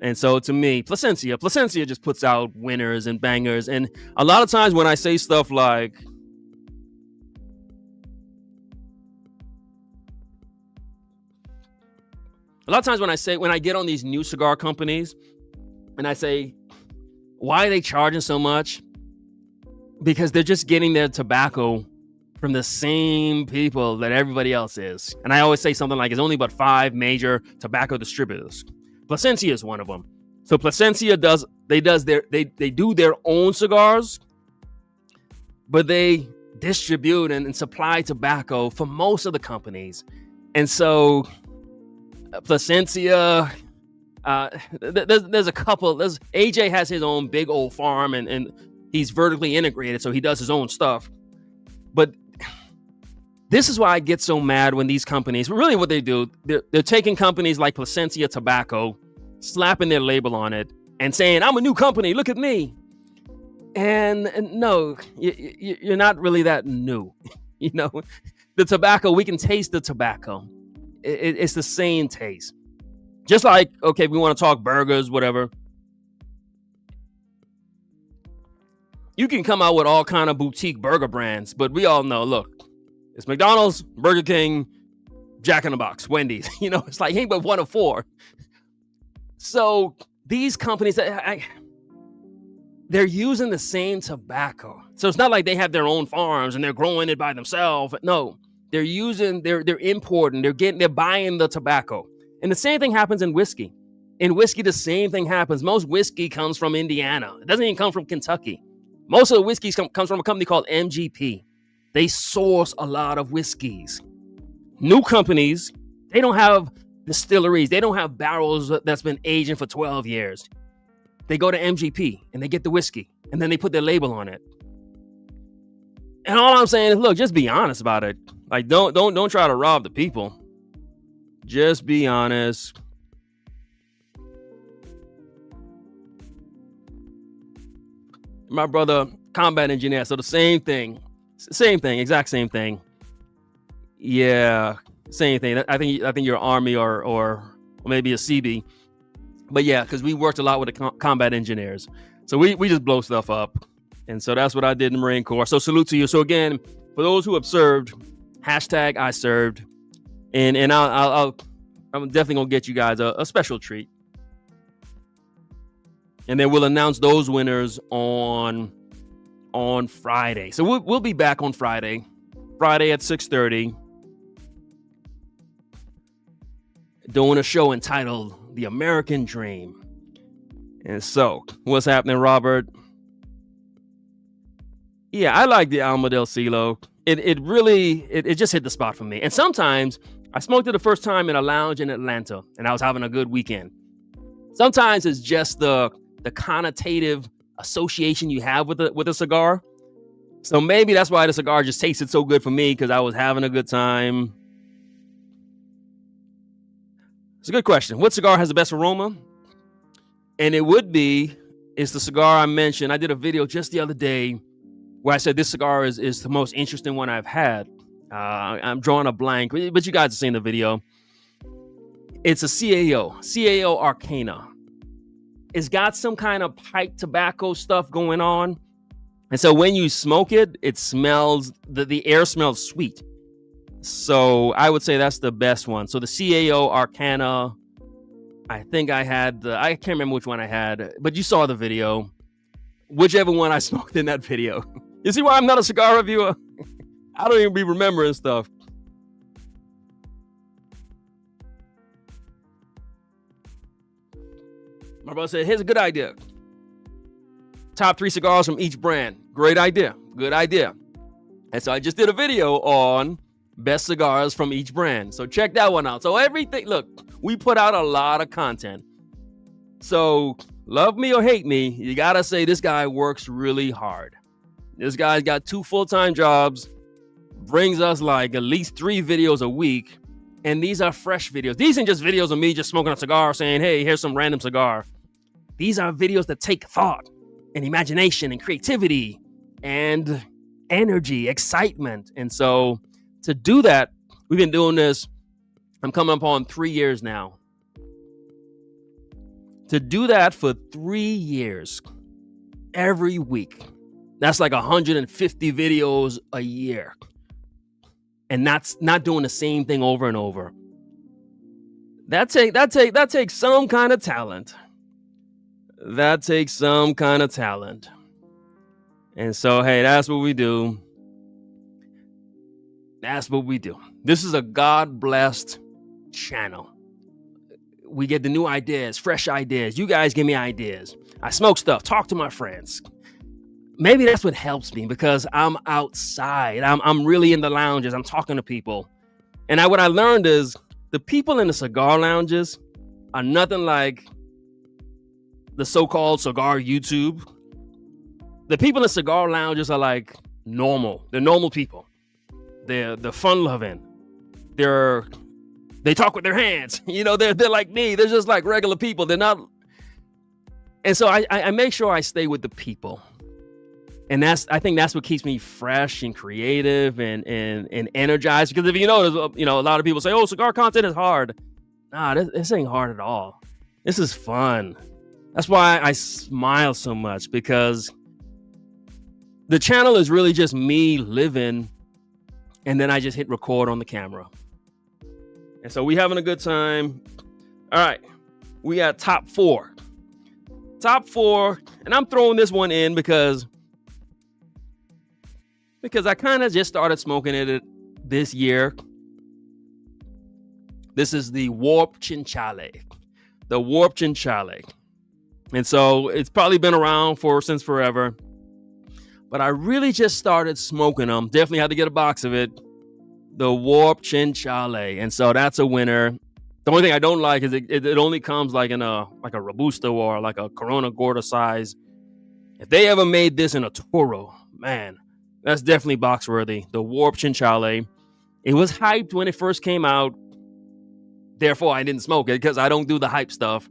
And so to me, Plasencia just puts out winners and bangers. And a lot of times when I say stuff like, when I get on these new cigar companies and I say, why are they charging so much? Because they're just getting their tobacco from the same people that everybody else is. And I always say something like, it's only but 5 major tobacco distributors. Plasencia is one of them. So Plasencia do their own cigars, but they distribute and supply tobacco for most of the companies. And so Placencia, there's a couple. AJ has his own big old farm, and he's vertically integrated, so he does his own stuff. But this is why I get so mad when these companies, really what they do, they're taking companies like Placencia Tobacco, slapping their label on it, and saying, I'm a new company, look at me. And no, you're not really that new. You know, the tobacco, we can taste the tobacco. It's the same taste. Just like, okay, we want to talk burgers, whatever. You can come out with all kind of boutique burger brands, but we all know, look, it's McDonald's, Burger King, Jack in the Box, Wendy's. You know, it's like, ain't but one of four. So these companies, they're using the same tobacco. So it's not like they have their own farms and they're growing it by themselves. No, they're importing, they're buying the tobacco. And the same thing happens in whiskey. In whiskey, the same thing happens. Most whiskey comes from Indiana. It doesn't even come from Kentucky. Most of the whiskeys comes from a company called MGP. They source a lot of whiskeys. New companies, they don't have distilleries. They don't have barrels that's been aging for 12 years. They go to MGP and they get the whiskey and then they put their label on it. And all I'm saying is, look, just be honest about it. Like, don't try to rob the people. Just be honest. My brother, combat engineer, so the same thing, exact same thing. Yeah, same thing. I think you're Army or maybe a CB. But yeah, because we worked a lot with the combat engineers. So we just blow stuff up. And so that's what I did in the Marine Corps. So salute to you. So again, for those who have served, hashtag I served. And I'm definitely going to get you guys a special treat. And then we'll announce those winners on Friday. So we'll be back on Friday at 6:30. Doing a show entitled The American Dream. And so, what's happening, Robert? Yeah, I like the Alma del Cielo. It really just hit the spot for me. And sometimes I smoked it the first time in a lounge in Atlanta, and I was having a good weekend. Sometimes it's just the connotative association you have with a cigar. So maybe that's why the cigar just tasted so good for me, because I was having a good time. It's a good question. What cigar has the best aroma? And it's the cigar I mentioned. I did a video just the other day where I said this cigar is the most interesting one I've had. I'm drawing a blank, but you guys have seen the video. It's a CAO Arcana. It's got some kind of pipe tobacco stuff going on. And so when you smoke it, it smells, the air smells sweet. So I would say that's the best one. So the CAO Arcana, I think I can't remember which one I had, but you saw the video. Whichever one I smoked in that video. You see why I'm not a cigar reviewer? I don't even be remembering stuff. My brother said, here's a good idea. Top 3 cigars from each brand. Great idea. Good idea. And so I just did a video on best cigars from each brand. So check that one out. So everything, look, we put out a lot of content. So love me or hate me, you got to say this guy works really hard. This guy's got 2 full-time jobs, brings us like at least 3 videos a week. And these are fresh videos. These aren't just videos of me just smoking a cigar saying, hey, here's some random cigar. These are videos that take thought and imagination and creativity and energy, excitement. And so to do that, we've been doing this, I'm coming up on 3 years now. To do that for 3 years, every week, that's like 150 videos a year. And that's not doing the same thing over and over. That takes some kind of talent. That takes some kind of talent. And so, hey, that's what we do. That's what we do. This is a God-blessed channel. We get the new ideas, fresh ideas. You guys give me ideas. I smoke stuff, talk to my friends. maybe that's what helps me because I'm outside. I'm really in the lounges. I'm talking to people. And what I learned is the people in the cigar lounges are nothing like the so-called cigar YouTube. The people in cigar lounges are like normal. They're normal people. They're fun-loving. They talk with their hands. They're like me. They're just like regular people. They're not. And so I make sure I stay with the people. And I think that's what keeps me fresh and creative and energized. Because if you notice, a lot of people say, "Oh, cigar content is hard." Nah, this ain't hard at all. This is fun. That's why I smile so much, because the channel is really just me living, and then I just hit record on the camera. And so we having a good time. All right, we got top four. Top four, and I'm throwing this one in because I kind of just started smoking it this year. This is the Warp Chinchale. The Warp Chinchale. And so it's probably been around since forever. But I really just started smoking them. Definitely had to get a box of it. The Warp Chinchale. And so that's a winner. The only thing I don't like is it only comes like in a Robusto or like a Corona Gorda size. If they ever made this in a Toro, man, that's definitely box worthy. The Warp Chinchale. It was hyped when it first came out. Therefore, I didn't smoke it because I don't do the hype stuff.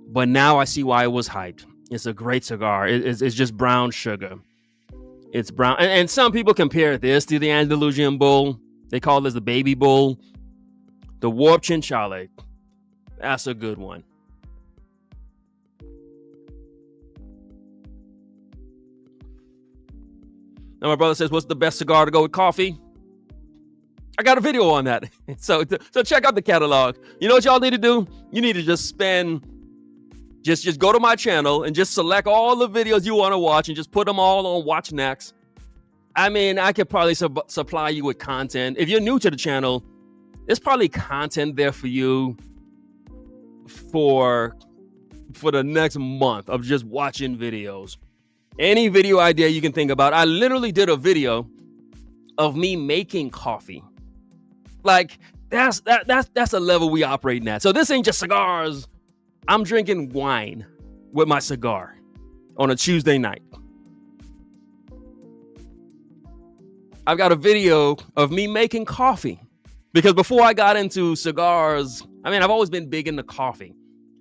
But now I see why it was hyped. It's a great cigar. It's just brown sugar. It's brown. And some people compare this to the Andalusian Bull. They call this the baby bull. The Warp Chinchale. That's a good one. Now my brother says, what's the best cigar to go with coffee? I got a video on that. So check out the catalog. You know what y'all need to do? You need to just just go to my channel and just select all the videos you want to watch and just put them all on Watch Next. I mean, I could probably supply you with content. If you're new to the channel, there's probably content there for you for the next month of just watching videos. Any video idea you can think about. I literally did a video of me making coffee. Like that's a level we operating at. So this ain't just cigars. I'm drinking wine with my cigar on a Tuesday night. I've got a video of me making coffee because before I got into cigars, I mean, I've always been big into coffee.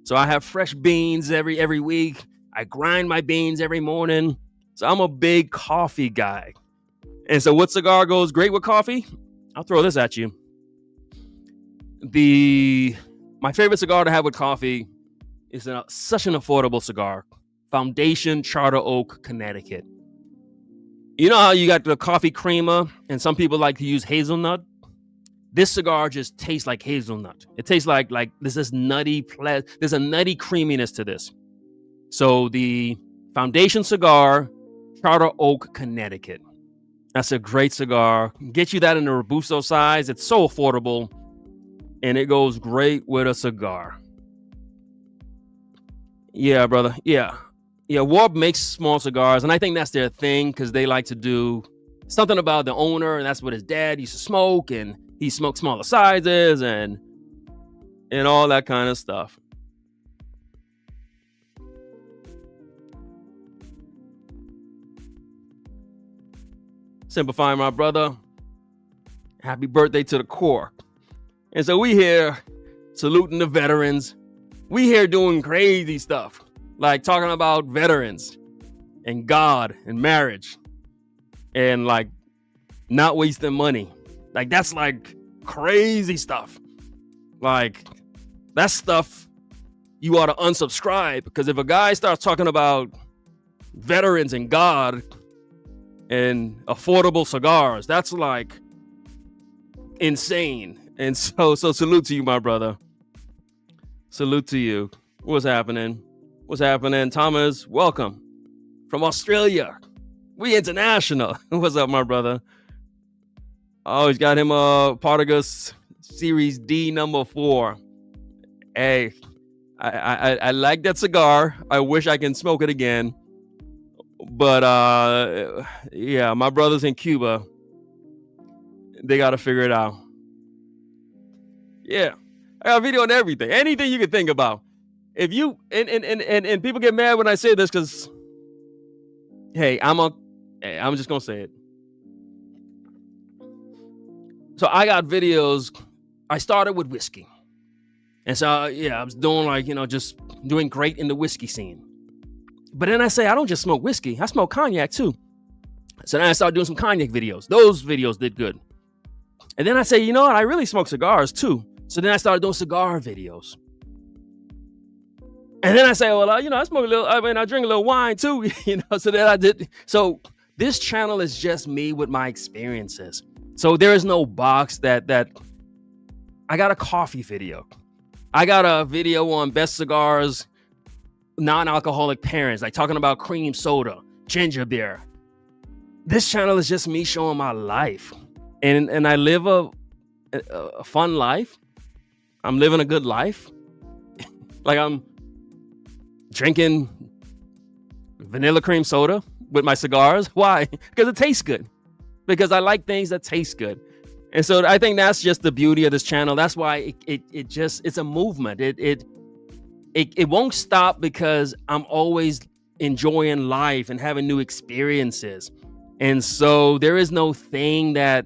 So I have fresh beans every week. I grind my beans every morning. So I'm a big coffee guy. And so what cigar goes great with coffee? I'll throw this at you. My favorite cigar to have with coffee is such an affordable cigar. Foundation Charter Oak, Connecticut. You know how you got the coffee creamer and some people like to use hazelnut? This cigar just tastes like hazelnut. It tastes like there's this there's a nutty creaminess to this. So the Foundation cigar, Charter Oak, Connecticut. That's a great cigar. Get you that in a Robusto size. It's so affordable. And it goes great with a cigar. Yeah, brother. Yeah. Warp makes small cigars. And I think that's their thing because they like to do something about the owner. And that's what his dad used to smoke. And he smoked smaller sizes and all that kind of stuff. Simplifying, my brother. Happy birthday to the core. And so we here saluting the veterans. We here doing crazy stuff. Like talking about veterans and God and marriage. And like not wasting money. Like that's like crazy stuff. Like that's stuff you ought to unsubscribe. Because if a guy starts talking about veterans and God and affordable cigars, that's like insane. And so salute to you, my brother. Salute to you. What's happening? Thomas, welcome from Australia. We international. What's up, my brother? Oh, he's got him a Partagas Series D number 4. Hey, I like that cigar. I wish I can smoke it again. But yeah, my brothers in Cuba, they got to figure it out. Yeah, I got a video on everything, anything you can think about. If you and people get mad when I say this because, hey, I'm just gonna say it. So I got videos. I started with whiskey, and so yeah, I was doing just doing great in the whiskey scene. But then I say I don't just smoke whiskey; I smoke cognac too. So then I started doing some cognac videos. Those videos did good. And then I say, you know what? I really smoke cigars too. So then I started doing cigar videos. And then I say, well, I smoke a little. I mean, I drink a little wine too. So then I did. So this channel is just me with my experiences. So there is no box that I got a coffee video. I got a video on best cigars, non-alcoholic pairings, like talking about cream soda, ginger beer. This channel is just me showing my life. And I live a fun life. I'm living a good life. Like I'm drinking vanilla cream soda with my cigars. Why? Because it tastes good. Because I like things that taste good. And so I think that's just the beauty of this channel. That's why it's a movement. It won't stop because I'm always enjoying life and having new experiences. And so there is no thing that,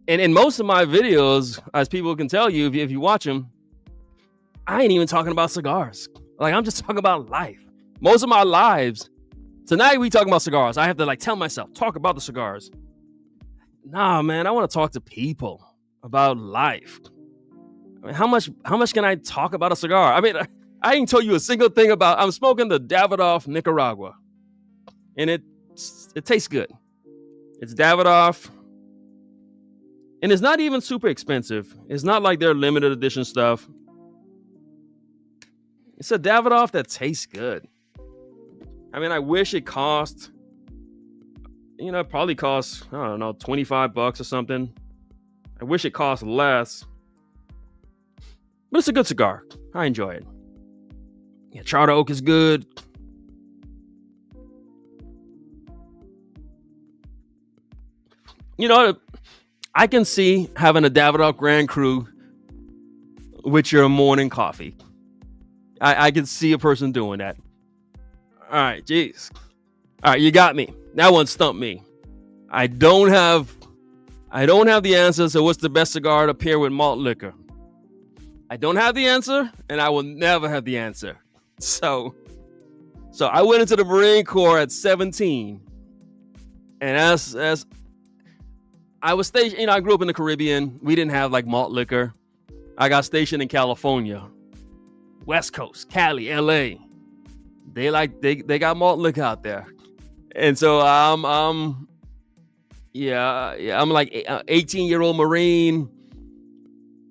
and in most of my videos, as people can tell you, if you watch them, I ain't even talking about cigars. Like I'm just talking about life. Most of my lives, tonight we talking about cigars. I have to tell myself, talk about the cigars. Nah, man, I want to talk to people about life. I mean, how much can I talk about a cigar? I mean, I ain't told you a single thing about, I'm smoking the Davidoff Nicaragua. And it tastes good. It's Davidoff. And it's not even super expensive. It's not like their limited edition stuff. It's a Davidoff that tastes good. I mean, I wish it cost, it probably costs, I don't know, $25 or something. I wish it cost less. But it's a good cigar. I enjoy it. Yeah, Charter Oak is good. I can see having a Davidoff Grand Cru with your morning coffee. I can see a person doing that. All right, geez. All right, you got me. That one stumped me. I don't have the answer. So what's the best cigar to pair with malt liquor? I don't have the answer, and I will never have the answer. So I went into the Marine Corps at 17, and as I was stationed, I grew up in the Caribbean. We didn't have malt liquor. I got stationed in California, West Coast, Cali, LA. They got malt liquor out there, and so I'm like 18-year-old Marine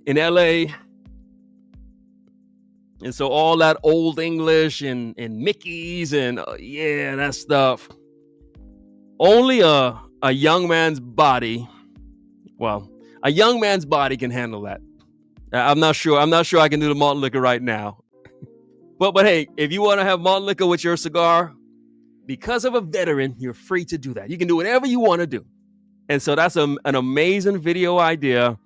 in LA, and so all that old English and Mickey's and that stuff. Only a young man's body. Well, a young man's body can handle that. I'm not sure I can do the malt liquor right now. But hey, if you want to have malt liquor with your cigar, because of a veteran, you're free to do that. You can do whatever you want to do. And so that's an amazing video idea.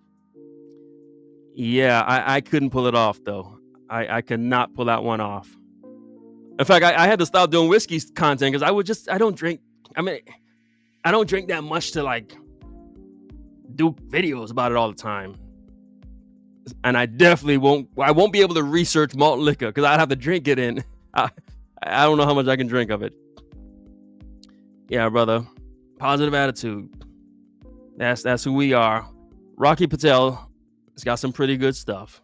Yeah, I couldn't pull it off, though. I could not pull that one off. In fact, I had to stop doing whiskey content because I don't drink. I mean, I don't drink that much to do videos about it all the time. And I definitely won't be able to research malt liquor because I'd have to drink it in. I don't know how much I can drink of it. Yeah, brother. Positive attitude. That's who we are. Rocky Patel has got some pretty good stuff.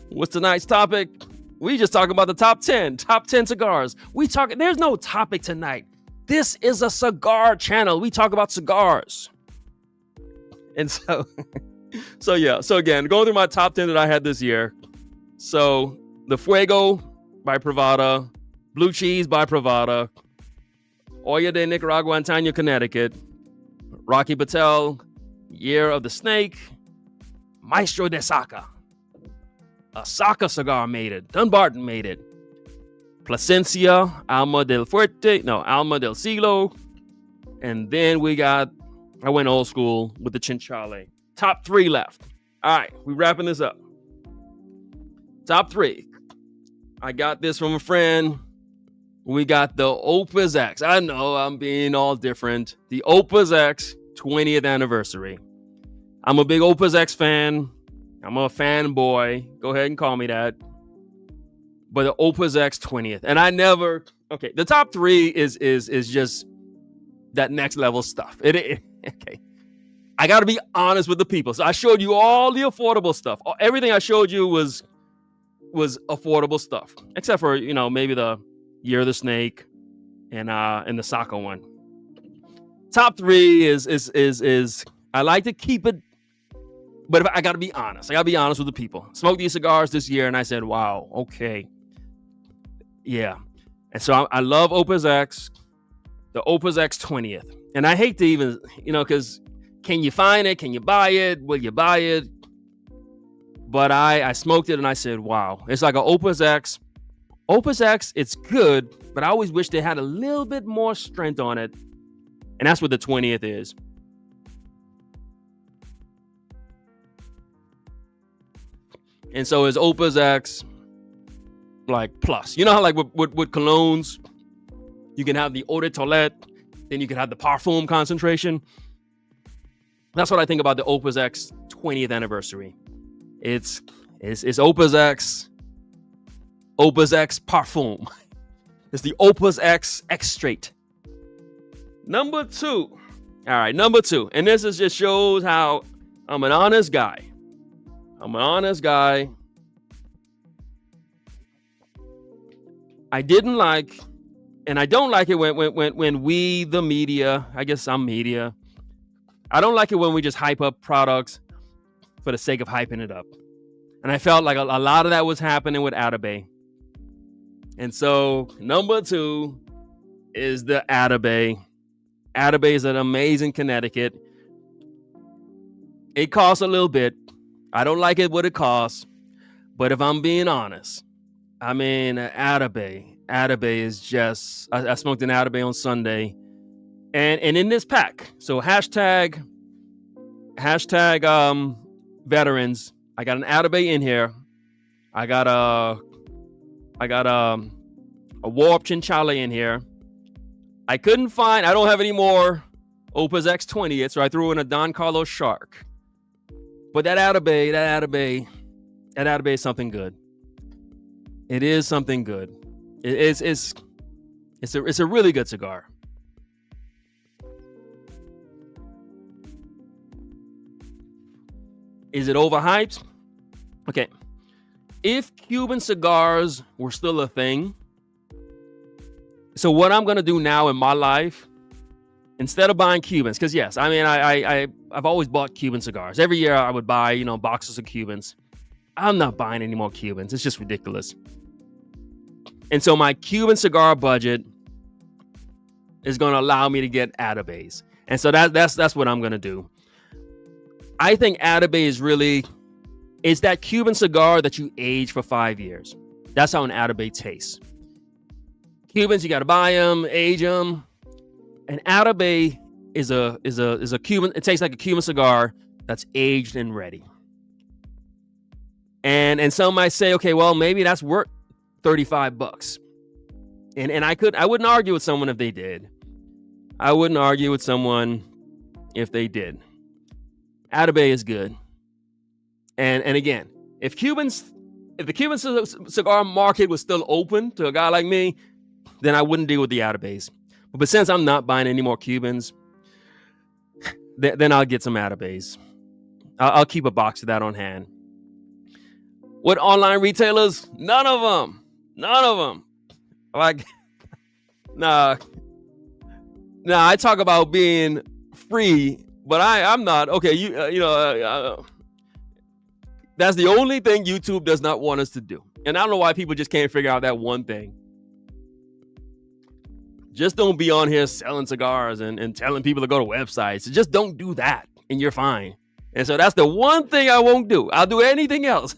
What's tonight's topic? We just talking about the top 10 cigars. There's no topic tonight. This is a cigar channel. We talk about cigars. And so again, going through my top 10 that I had this year. So the Fuego by Privada, Blue Cheese by Privada, Olla de Nicaragua, Antonio, Connecticut, Rocky Patel, Year of the Snake, Maestro de Saka. A Saka cigar made it. Dunbarton made it. Plasencia, Alma del Siglo. And then I went old school with the Chinchale. Top 3 left. All right, we wrapping this up. Top 3. I got this from a friend. We got the Opus X. I know I'm being all different. The Opus X 20th anniversary. I'm a big Opus X fan. I'm a fanboy. Go ahead and call me that. But the Opus X 20th. And the top 3 is just that next level stuff. Okay. I got to be honest with the people. So I showed you all the affordable stuff. Everything I showed you was affordable stuff, except for, maybe the Year of the Snake and the Saka one. Top 3 is I like to keep it, but I got to be honest. I got to be honest with the people. Smoked these cigars this year, and I said, wow, okay. Yeah. And so I love Opus X, the Opus X 20th. And I hate to even, because can you find it? Can you buy it? Will you buy it? But I smoked it and I said, wow, it's like an Opus X. Opus X, it's good, but I always wish they had a little bit more strength on it. And that's what the 20th is. And so is Opus X like plus. You know how like with colognes, you can have the eau de toilette, then you can have the parfum concentration. That's what I think about the Opus X 20th anniversary. It's Opus X parfum. It's the Opus X straight. Number 2. All right, number 2. And this just shows how I'm an honest guy. I didn't like, and I don't like it when we, the media, I guess I'm media, I don't like it when we just hype up products for the sake of hyping it up. And I felt like a lot of that was happening with Atabey. And so number 2 is the Atabey. Atabey is an amazing Connecticut. It costs a little bit. I don't like it what it costs. But if I'm being honest, I mean, Atabey is just, I smoked an Atabey on Sunday. And in this pack, so hashtag veterans, I got an Atabey in here. I got a Warp Chinchale in here. I don't have any more Opus X 20th, so I threw in a Don Carlos Shark. But that Atabey is something good. It is something good. It's a really good cigar. Is it overhyped? Okay. If Cuban cigars were still a thing, so what I'm gonna do now in my life, instead of buying Cubans, because yes, I mean I've always bought Cuban cigars. Every year I would buy, boxes of Cubans. I'm not buying any more Cubans. It's just ridiculous. And so my Cuban cigar budget is gonna allow me to get Atabeys. And so that's what I'm gonna do. I think Atabey is that Cuban cigar that you age for 5 years. That's how an Atabey tastes. Cubans, you got to buy them, age them. An Atabey is a Cuban. It tastes like a Cuban cigar that's aged and ready. And some might say, okay, well, maybe that's worth $35. And I wouldn't argue with someone if they did. I wouldn't argue with someone if they did. Atabey is good. And again, if the Cuban cigar market was still open to a guy like me, then I wouldn't deal with the Atabeys. But since I'm not buying any more Cubans, then I'll get some Atabeys. I'll keep a box of that on hand. What online retailers? None of them. Like, nah, I talk about being free, but I'm not. Okay, that's the only thing YouTube does not want us to do. And I don't know why people just can't figure out that one thing. Just don't be on here selling cigars and telling people to go to websites. Just don't do that, and you're fine. And so that's the one thing I won't do. I'll do anything else.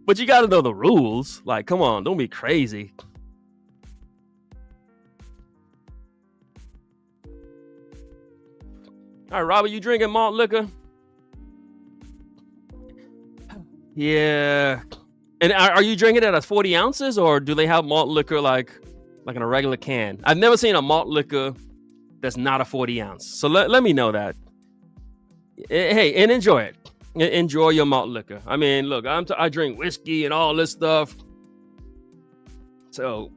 But you got to know the rules. Like, come on, don't be crazy. All right, Robert, you drinking malt liquor? Yeah. And are you drinking it as 40 ounces, or do they have malt liquor like in a regular can? I've never seen a malt liquor that's not a 40 ounce. So let me know that. Hey, and enjoy it. Enjoy your malt liquor. I mean, look, I drink whiskey and all this stuff. So,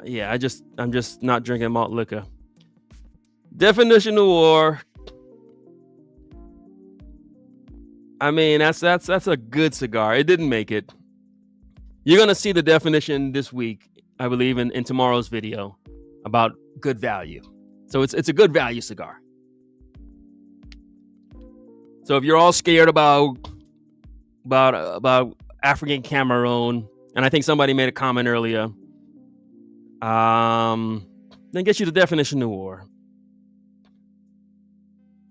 yeah, I'm just not drinking malt liquor. Definition of war. I mean, that's a good cigar. It didn't make it. You're gonna see the definition this week, I believe, in tomorrow's video about good value. So it's a good value cigar. So if you're all scared about African Cameroon, and I think somebody made a comment earlier, then get you the definition of war.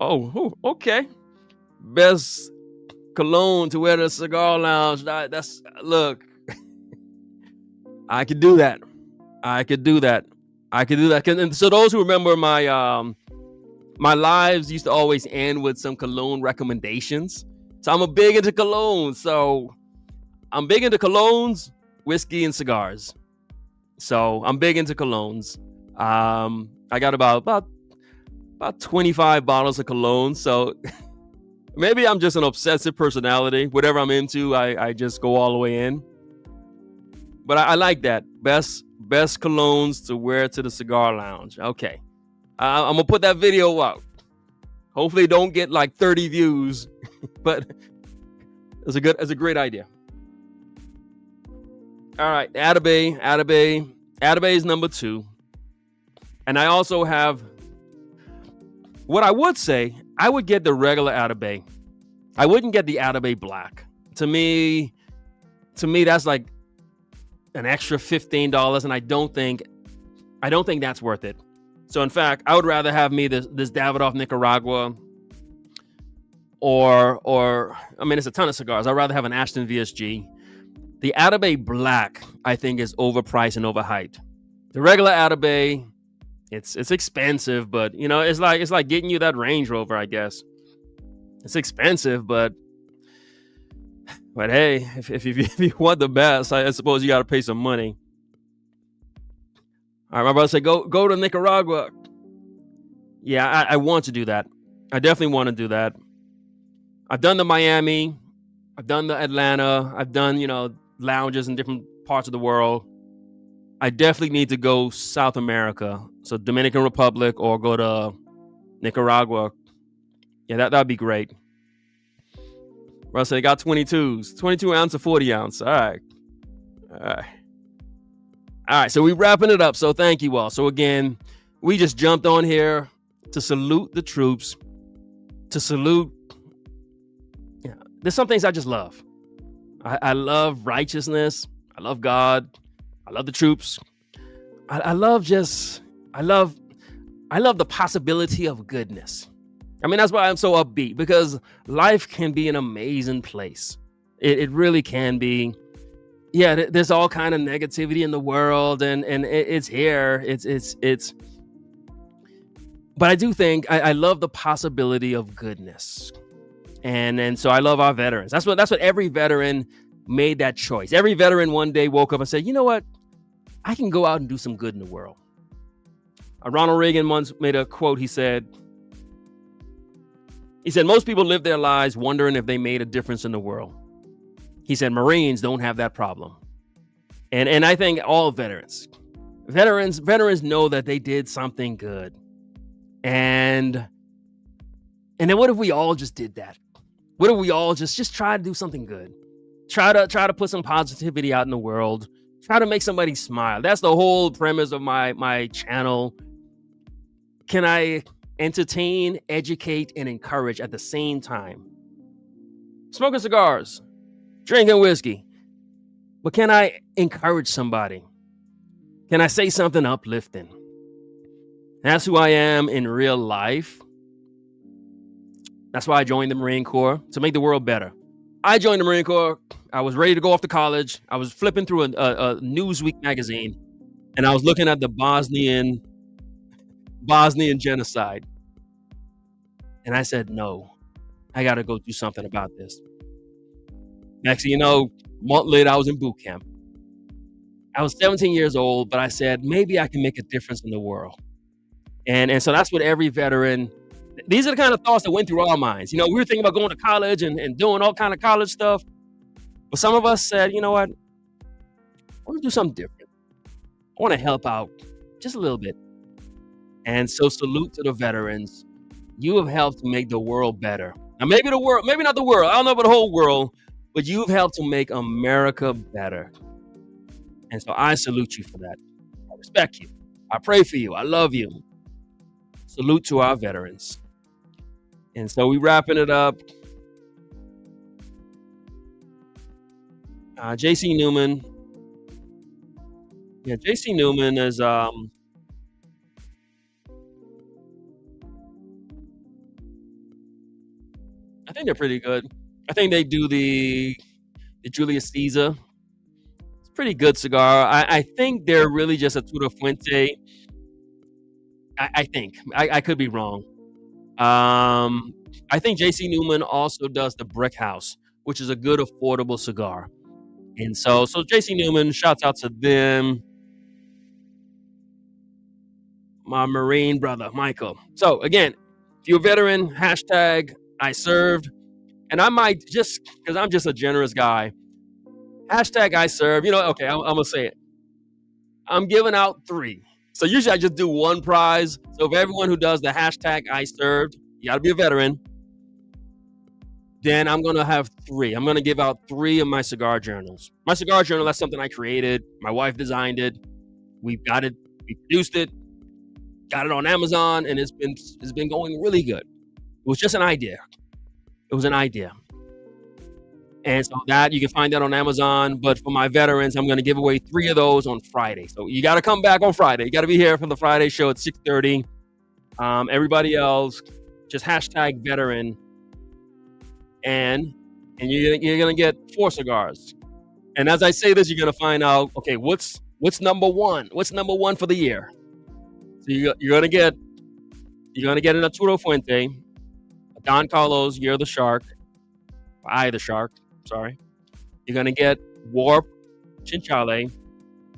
Oh, okay. Best cologne to wear at a cigar lounge. That's look. I could do that. And so those who remember my my lives used to always end with some cologne recommendations. So I'm big into cologne. So I'm big into colognes, whiskey, and cigars. So I'm big into colognes. I got about 25 bottles of cologne. So maybe I'm just an obsessive personality. Whatever I'm into, I just go all the way in. But I like that. Best colognes to wear to the cigar lounge. Okay. I'm going to put that video out. Hopefully don't get like 30 views. But it's a great idea. All right. Atabey is number 2. And I also have, what I would say, I would get the regular Atabey. I wouldn't get the Atabey Black. To me, that's like an extra $15, and I don't think that's worth it. So in fact, I would rather have me this Davidoff Nicaragua, or I mean, it's a ton of cigars. I'd rather have an Ashton VSG. The Atabey Black, I think, is overpriced and overhyped. The regular Atabey, it's expensive, but you know, it's like getting you that Range Rover, I guess. It's expensive, but hey, if you want the best, I suppose you got to pay some money. All right, my brother said, go to Nicaragua. Yeah, I want to do that. I definitely want to do that. I've done the Miami. I've done the Atlanta. I've done, lounges in different parts of the world. I definitely need to go South America. So Dominican Republic, or go to Nicaragua. Yeah, that'd be great. Russell, they got 22s. 22 ounce or 40 ounce. All right, so we're wrapping it up. So thank you all. So again, we just jumped on here to salute the troops, to salute. There's some things I just love. I love righteousness. I love God. I love the troops. I love the possibility of goodness. I mean, that's why I'm so upbeat, because life can be an amazing place. It really can be. Yeah, there's all kind of negativity in the world, and it's here. It's. But I do think I love the possibility of goodness, and so I love our veterans. That's what every veteran made that choice. Every veteran one day woke up and said, you know what, I can go out and do some good in the world. Ronald Reagan once made a quote. He said, most people live their lives wondering if they made a difference in the world. He said, Marines don't have that problem. And I think all veterans know that they did something good. And then what if we all just did that? What if we all just try to do something good? Try to put some positivity out in the world. Try to make somebody smile. That's the whole premise of my channel. Can I entertain, educate, and encourage at the same time? Smoking cigars, drinking whiskey. But can I encourage somebody? Can I say something uplifting? That's who I am in real life. That's why I joined the Marine Corps, to make the world better. I joined the Marine Corps. I was ready to go off to college. I was flipping through a Newsweek magazine, and I was looking at the Bosnian genocide. And I said, no, I got to go do something about this. Next thing you know, a month later, I was in boot camp. I was 17 years old, but I said, maybe I can make a difference in the world. And so that's what every veteran, these are the kind of thoughts that went through our minds. We were thinking about going to college and doing all kind of college stuff. But some of us said, you know what? I want to do something different. I want to help out just a little bit. And so salute to the veterans. You have helped to make the world better. Now, maybe not the world. I don't know about the whole world, but you've helped to make America better. And so I salute you for that. I respect you. I pray for you. I love you. Salute to our veterans. And so we wrapping it up. J.C. Newman. Yeah, J.C. Newman is I think they're pretty good. I think they do the Julius Caesar. It's a pretty good cigar. I think they're really just a Tudo Fuente. I think. I could be wrong. I think J.C. Newman also does the Brick House, which is a good, affordable cigar. And so J.C. Newman, shouts out to them. My Marine brother, Michael. So again, if you're a veteran, hashtag I served. And I might, just because I'm just a generous guy, hashtag I serve. Okay, I'm going to say it. I'm giving out 3. So usually I just do 1 prize. So for everyone who does the hashtag I served, you got to be a veteran. Then I'm going to have 3. I'm going to give out 3 of my cigar journals. My cigar journal, that's something I created. My wife designed it. We produced it, got it on Amazon, and it's been going really good. It was just an idea. It was an idea. And so that you can find that on Amazon. But for my veterans, I'm going to give away 3 of those on Friday. So you got to come back on Friday. You got to be here for the Friday show at 6:30. Everybody else, just hashtag veteran. And you're going to get 4 cigars. And as I say this, you're going to find out, okay, what's number 1? What's number 1 for the year? So you're going to get an Arturo Fuente, a Don Carlos, Year of the Shark, Eye of the Shark. Sorry. You're going to get Warp Chinchale.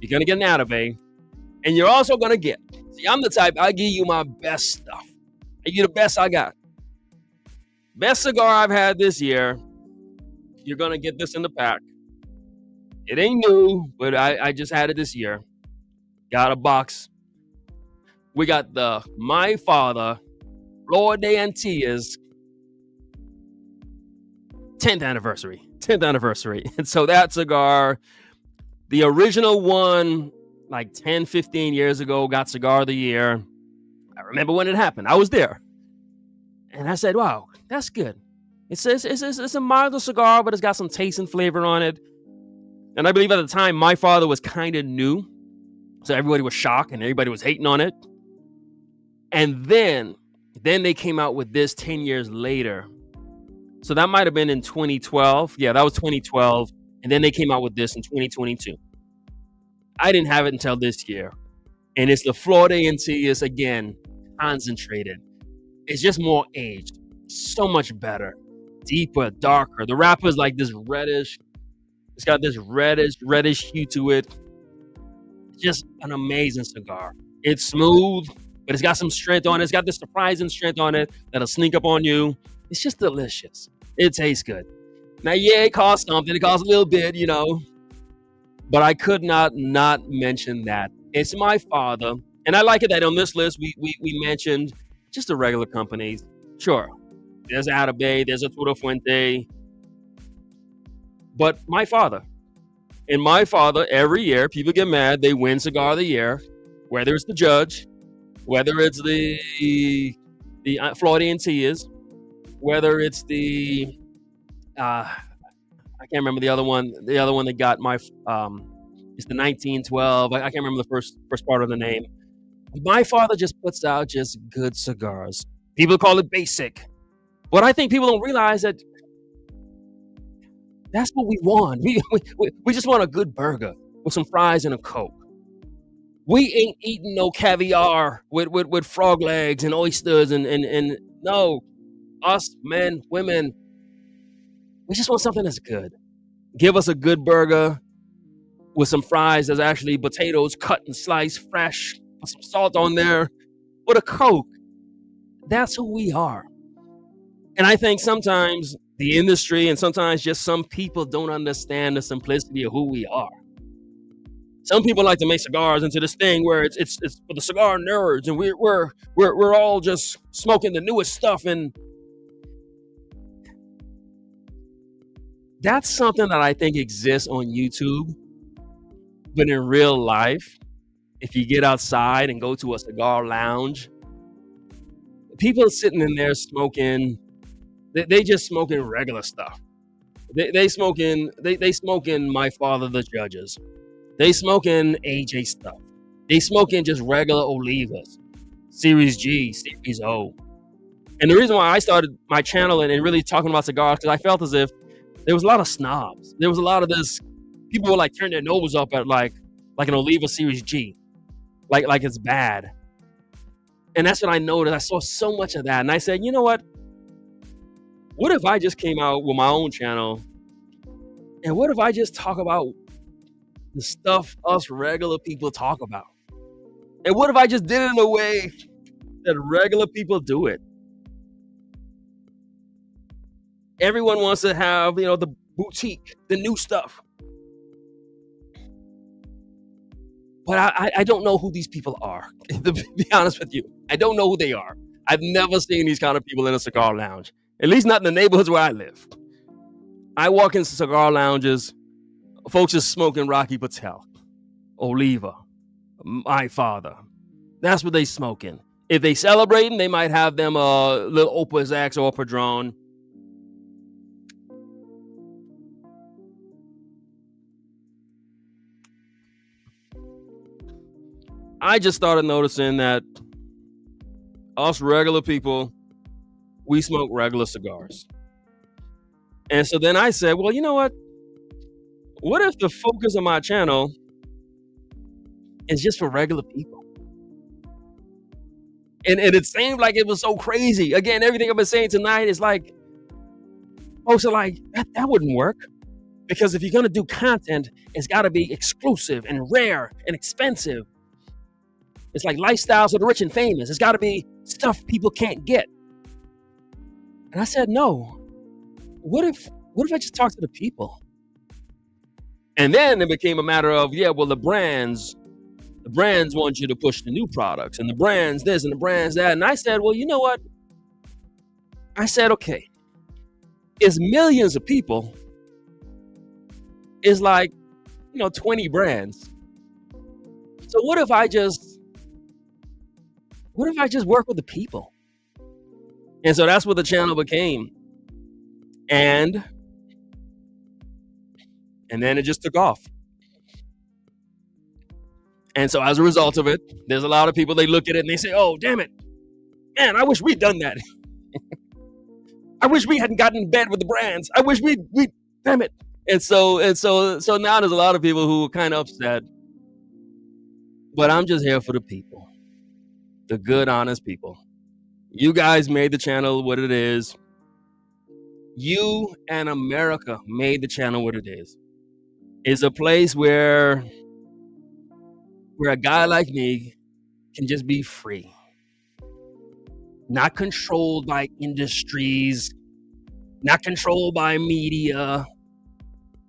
You're going to get an Atave. And you're also going to get, see, I'm the type, I give you my best stuff. I give you the best I got. Best cigar I've had this year. You're going to get this in the pack. It ain't new, but I just had it this year. Got a box. We got the My Father Flor de Antillas 10th anniversary. And so that cigar, the original one, like 10, 15 years ago, got Cigar of the Year. I remember when it happened. I was there. And I said, wow, that's good. It's a milder cigar, but it's got some taste and flavor on it. And I believe at the time, My Father was kind of new. So everybody was shocked and everybody was hating on it. And then they came out with this 10 years later. So that might have been in 2012. Yeah, that was 2012. And then they came out with this in 2022. I didn't have it until this year. And it's the Flor de Antillas, again, concentrated. It's just more aged. So much better. Deeper, darker. The wrapper is like this reddish. It's got this reddish hue to it. Just an amazing cigar. It's smooth, but it's got some strength on it. It's got this surprising strength on it that'll sneak up on you. It's just delicious. It tastes good. Now, yeah, it costs something. It costs a little bit, but I could not mention that. It's My Father. And I like it that on this list, we mentioned just the regular companies. Sure, there's Atabey, there's Arturo Fuente, but My Father. And My Father, every year, people get mad. They win Cigar of the Year, whether it's the Judge, whether it's the Flor de Antillas, whether it's the I can't remember the other one. The other one that got it's the 1912. I can't remember the first part of the name. My Father just puts out just good cigars. People call it basic, but I think people don't realize that That's what we want. We just want a good burger with some fries and a Coke. We ain't eating no caviar with frog legs and oysters and no, us men, women, we just want something that's good. Give us a good burger with some fries that's actually potatoes cut and sliced fresh, with some salt on there, with a Coke. That's who we are. And I think sometimes the industry and sometimes just some people don't understand the simplicity of who we are. Some people like to make cigars into this thing where it's for the cigar nerds, and we're all just smoking the newest stuff, and that's something that I think exists on YouTube, but in real life, if you get outside and go to a cigar lounge, people sitting in there smoking, they just smoking regular stuff. They smoking My Father the Judges. They smoking AJ stuff. They smoking just regular Olivas, Series G, Series O. And the reason why I started my channel and really talking about cigars, because I felt as if there was a lot of snobs. There was a lot of this, people would like turn their nose up at like an Oliva Series G, like it's bad. And that's what I noticed. I saw so much of that, and I said, you know what? What if I just came out with my own channel, and what if I just talk about the stuff us regular people talk about? And what if I just did it in a way that regular people do it? Everyone wants to have, the boutique, the new stuff. But I don't know who these people are, to be honest with you. I don't know who they are. I've never seen these kind of people in a cigar lounge, at least not in the neighborhoods where I live. I walk into cigar lounges, folks are smoking Rocky Patel, Oliva, My Father. That's what they smoking. If they celebrating, they might have them a little Opus X or Padron. I just started noticing that us regular people, we smoke regular cigars. And so then I said, well, you know what? What if the focus of my channel is just for regular people? And it seemed like it was so crazy. Again, everything I've been saying tonight is like, folks are like, that wouldn't work. Because if you're going to do content, it's got to be exclusive and rare and expensive. It's like lifestyles of the rich and famous. It's got to be stuff people can't get. And I said, no. What if I just talk to the people? And then it became a matter of, the brands want you to push the new products, and the brands this and the brands that. And I said, well, you know what? I said, okay, it's millions of people. It's like, 20 brands. So what if I just work with the people? And so that's what the channel became. And then it just took off. And so as a result of it, there's a lot of people, they look at it and they say, oh, damn it. Man, I wish we'd done that. I wish we hadn't gotten in bed with the brands. I wish we damn it. And so now there's a lot of people who are kind of upset. But I'm just here for the people. The good, honest people. You guys made the channel what it is. You and America made the channel what it is. It's a place where a guy like me can just be free. Not controlled by industries, not controlled by media,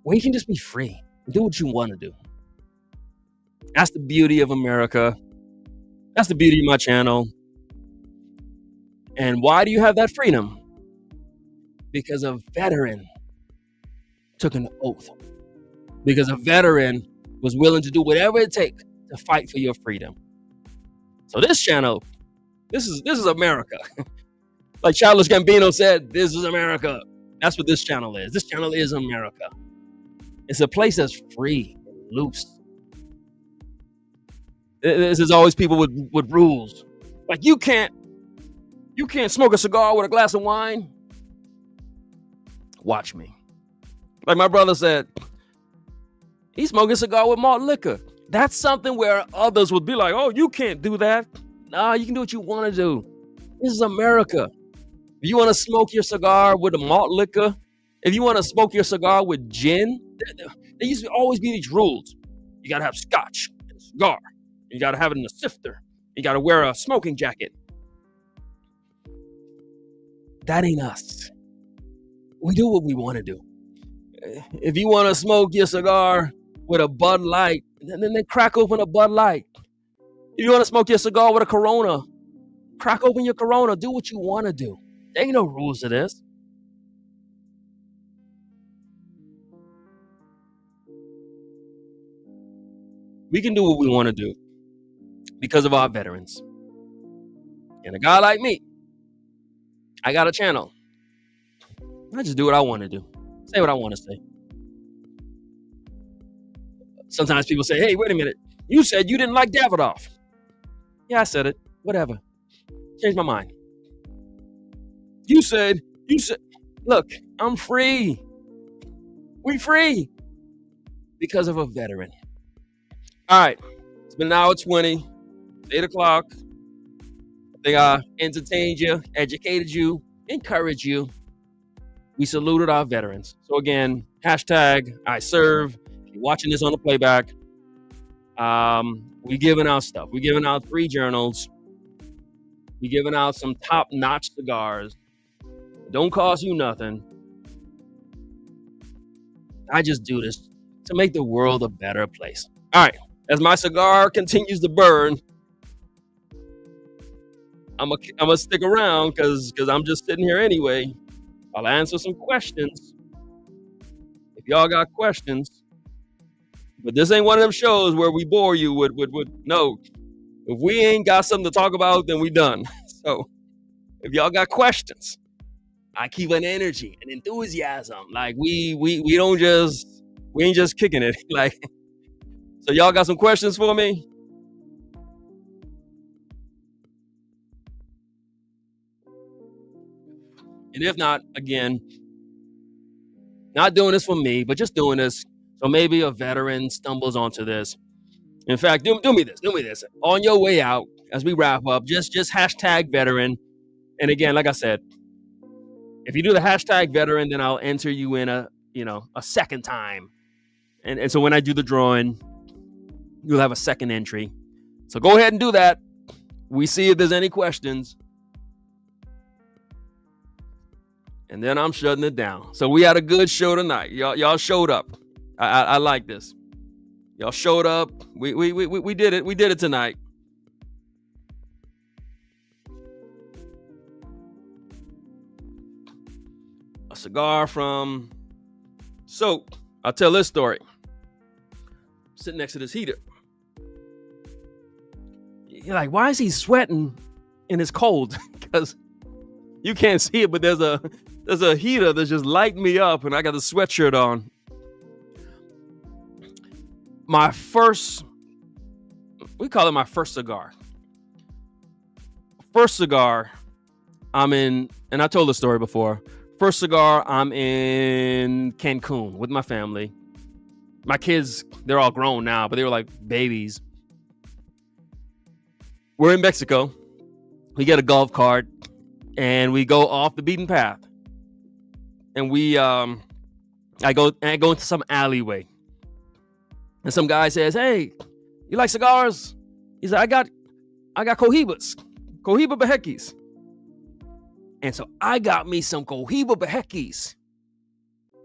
where you can just be free. Do what you want to do. That's the beauty of America. That's the beauty of my channel. And why do you have that freedom? Because a veteran took an oath. Because a veteran was willing to do whatever it takes to fight for your freedom. So this channel, this is America. Like Childish Gambino said, this is America. That's what this channel is. This channel is America. It's a place that's free, loose. This is always people with rules. Like you can't smoke a cigar with a glass of wine. Watch me. Like my brother said, he's smoking a cigar with malt liquor. That's something where others would be like, oh, you can't do that. Nah, you can do what you want to do. This is America. If you want to smoke your cigar with a malt liquor, if you want to smoke your cigar with gin, there used to always be these rules. You got to have scotch in a cigar. You got to have it in a sifter. You got to wear a smoking jacket. That ain't us. We do what we want to do. If you want to smoke your cigar with a Bud Light, then crack open a Bud Light. If you want to smoke your cigar with a Corona, crack open your Corona. Do what you want to do. There ain't no rules to this. We can do what we want to do because of our veterans. And a guy like me, I got a channel. I just do what I want to do. Say what I want to say. Sometimes people say, hey, wait a minute. You said you didn't like Davidoff. Yeah, I said it. Whatever. Changed my mind. You said, look, I'm free. We free because of a veteran. All right. It's been an hour 20. It's 8 o'clock. I think I entertained you, educated you, encouraged you. We saluted our veterans. So again, hashtag I serve. If you're watching this on the playback, we giving out stuff. We giving out 3 journals. We giving out some top-notch cigars. Don't cost you nothing. I just do this to make the world a better place. All right. As my cigar continues to burn, I'm gonna stick around because I'm just sitting here anyway. I'll answer some questions if y'all got questions. But this ain't one of them shows where we bore you with no. If we ain't got something to talk about, then we done. So if y'all got questions, I keep an energy and enthusiasm. Like we ain't just kicking it. Like, so y'all got some questions for me? And if not, again, not doing this for me, but just doing this so maybe a veteran stumbles onto this. In fact, do me this. On your way out, as we wrap up, just hashtag veteran. And again, like I said, if you do the hashtag veteran, then I'll enter you in a second time. And so when I do the drawing, you'll have a second entry. So go ahead and do that. We see if there's any questions. And then I'm shutting it down. So we had a good show tonight. Y'all showed up. I like this. Y'all showed up. We did it. We did it tonight. A cigar from. So I'll tell this story. I'm sitting next to this heater. You're like, why is he sweating and it's cold? Because you can't see it, but there's a heater that's just lighting me up, and I got the sweatshirt on. We call it my first cigar. First cigar, I'm in, and I told the story before. First cigar, I'm in Cancun with my family. My kids, they're all grown now, but they were like babies. We're in Mexico. We get a golf cart, and we go off the beaten path. And I go into some alleyway. And some guy says, hey, you like cigars? He said, I got Cohibas, Cohiba Behekis. And so I got me some Cohiba Behekis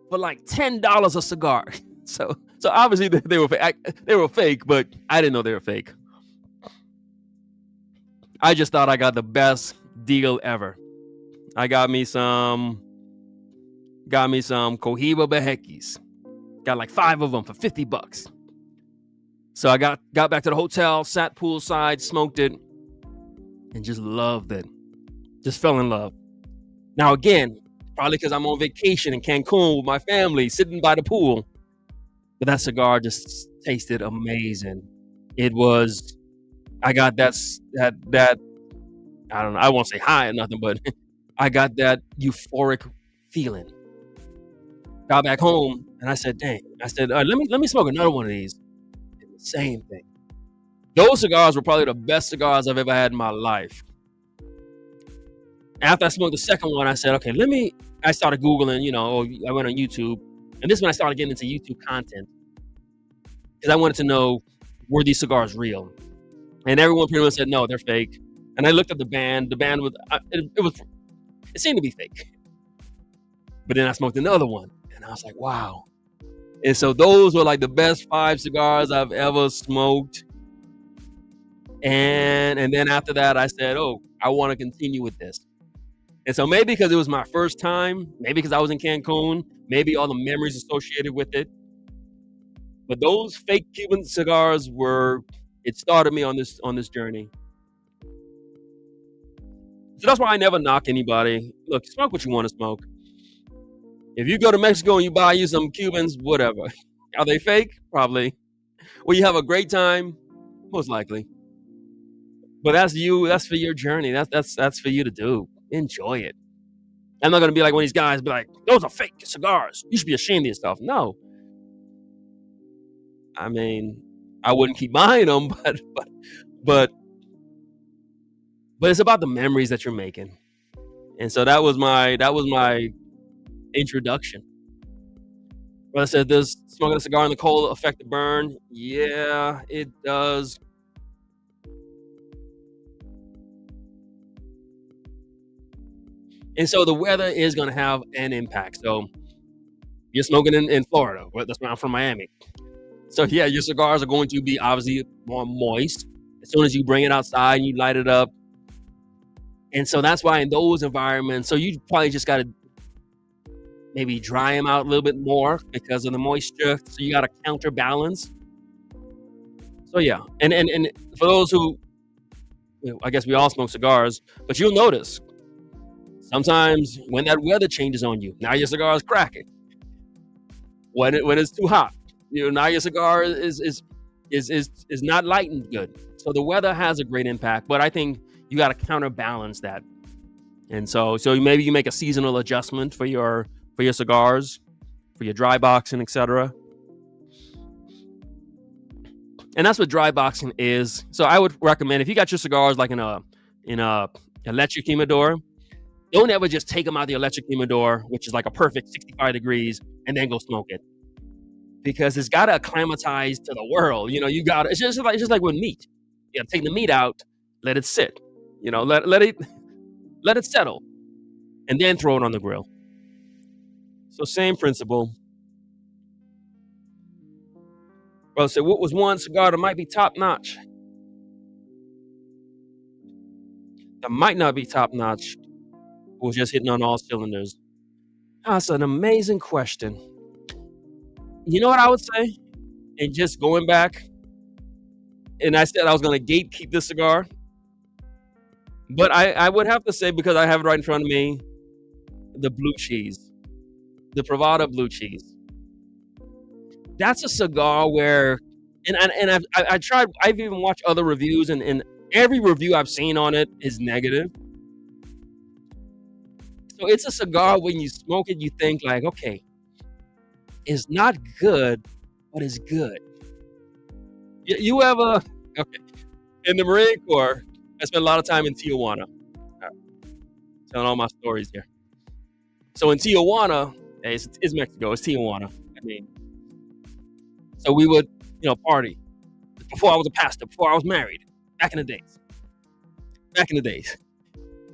for like $10 a cigar. So obviously they were fake, but I didn't know they were fake. I just thought I got the best deal ever. I got me some Cohiba Behekis. Got like 5 of them for $50. So I got back to the hotel, sat poolside, smoked it, and just loved it. Just fell in love. Now again, probably because I'm on vacation in Cancun with my family, sitting by the pool. But that cigar just tasted amazing. I got that I don't know, I won't say high or nothing, but I got that euphoric feeling. Got back home and I said, "Dang!" I said, "Let me smoke another one of these." And the same thing. Those cigars were probably the best cigars I've ever had in my life. After I smoked the second one, I said, "Okay, let me." I started googling. I went on YouTube, and this is when I started getting into YouTube content because I wanted to know, were these cigars real? And everyone pretty much said no, they're fake. And I looked at the band. The band it seemed to be fake. But then I smoked another one, and I was like, wow. And so those were like the best 5 cigars I've ever smoked. And then after that, I said, oh, I want to continue with this. And so maybe because it was my first time, maybe because I was in Cancun, maybe all the memories associated with it. But those fake Cuban cigars it started me on this journey. So that's why I never knock anybody. Look, smoke what you want to smoke. If you go to Mexico and you buy you some Cubans, whatever. Are they fake? Probably. Will you have a great time? Most likely. But that's you. That's for your journey. That's for you to do. Enjoy it. I'm not gonna be like one of these guys. Be like, those are fake cigars. You should be ashamed of yourself. No. I mean, I wouldn't keep buying them, but it's about the memories that you're making. And so that was my introduction. Well, I said, does smoking a cigar in the cold affect the burn? Yeah, it does. And so the weather is going to have an impact. So you're smoking in Florida. Well, that's where I'm from, Miami. So yeah, your cigars are going to be obviously more moist as soon as you bring it outside and you light it up. And so that's why in those environments, so you probably just got to maybe dry them out a little bit more because of the moisture. So you got to counterbalance. So yeah, and for those who, I guess we all smoke cigars, but you'll notice sometimes when that weather changes on you, now your cigar is cracking. When it's too hot, now your cigar is not lightened good. So the weather has a great impact, but I think you got to counterbalance that. And so maybe you make a seasonal adjustment for your cigars, for your dry boxing, etc. And that's what dry boxing is. So I would recommend, if you got your cigars like in a electric humidor, don't ever just take them out of the electric humidor, which is like a perfect 65 degrees, and then go smoke it. Because it's got to acclimatize to the world. It's just like with meat. You got to take the meat out, let it sit. Let it settle, and then throw it on the grill. So same principle. Well, so what was one cigar that might be top notch? That might not be top notch. Was just hitting on all cylinders. That's an amazing question. You know what I would say? And just going back, and I said I was going to gatekeep this cigar, but I would have to say, because I have it right in front of me, the blue cheese, the Pravada blue cheese. That's a cigar where, and I've tried. I've even watched other reviews, and every review I've seen on it is negative. So it's a cigar when you smoke it, you think like, okay, it's not good, but it's good. You ever, okay, in the Marine Corps, I spent a lot of time in Tijuana. Telling all my stories here. So in Tijuana, it's Mexico, it's Tijuana. I mean, so we would, party. Before I was a pastor, before I was married, back in the days,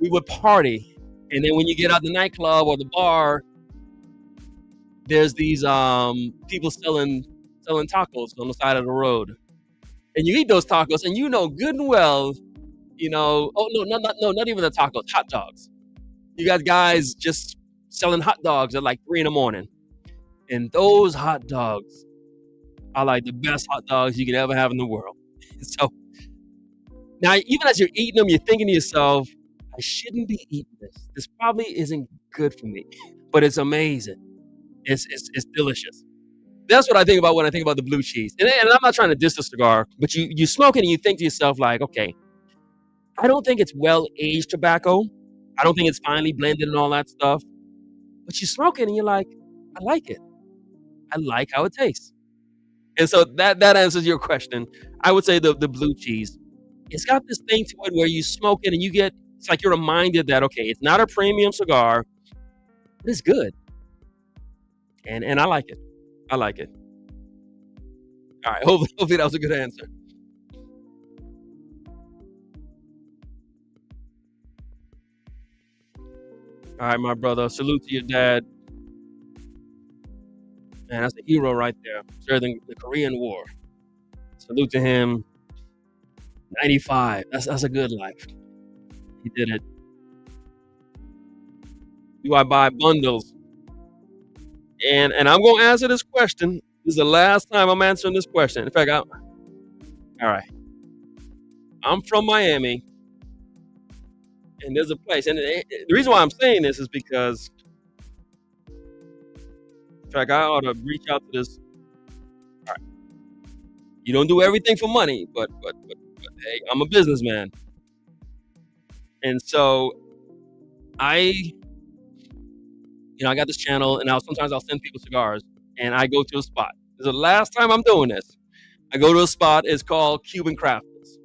we would party. And then when you get out the nightclub or the bar, there's these people selling tacos on the side of the road. And you eat those tacos, and good and well, oh no, not even the tacos, hot dogs. You got guys just selling hot dogs at like 3 a.m. And those hot dogs are like the best hot dogs you could ever have in the world. So now, even as you're eating them, you're thinking to yourself, I shouldn't be eating this. This probably isn't good for me, but it's amazing. It's delicious. That's what I think about when I think about the blue cheese. And I'm not trying to diss the cigar, but you smoke it and you think to yourself like, okay, I don't think it's well-aged tobacco. I don't think it's finely blended and all that stuff. But you smoke it and you're like, I like it. I like how it tastes. And so that answers your question. I would say the blue cheese. It's got this thing to it where you smoke it and you get it's like you're reminded that, okay, it's not a premium cigar, but it's good. And I like it. I like it. All right. Hopefully that was a good answer. All right, my brother. Salute to your dad. Man, that's a hero right there. Served in the Korean War. Salute to him. 95. That's a good life. He did it. Do I buy bundles? And I'm gonna answer this question. This is the last time I'm answering this question. In fact, all right. I'm from Miami, and there's a place, and the reason why I'm saying this is because, in fact, I ought to reach out to this. All right, you don't do everything for money, but hey, I'm a businessman, and so I, I got this channel, and sometimes I'll send people cigars, and I go to a spot. This is the last time I'm doing this. I go to a spot. It's called Cuban Crafters,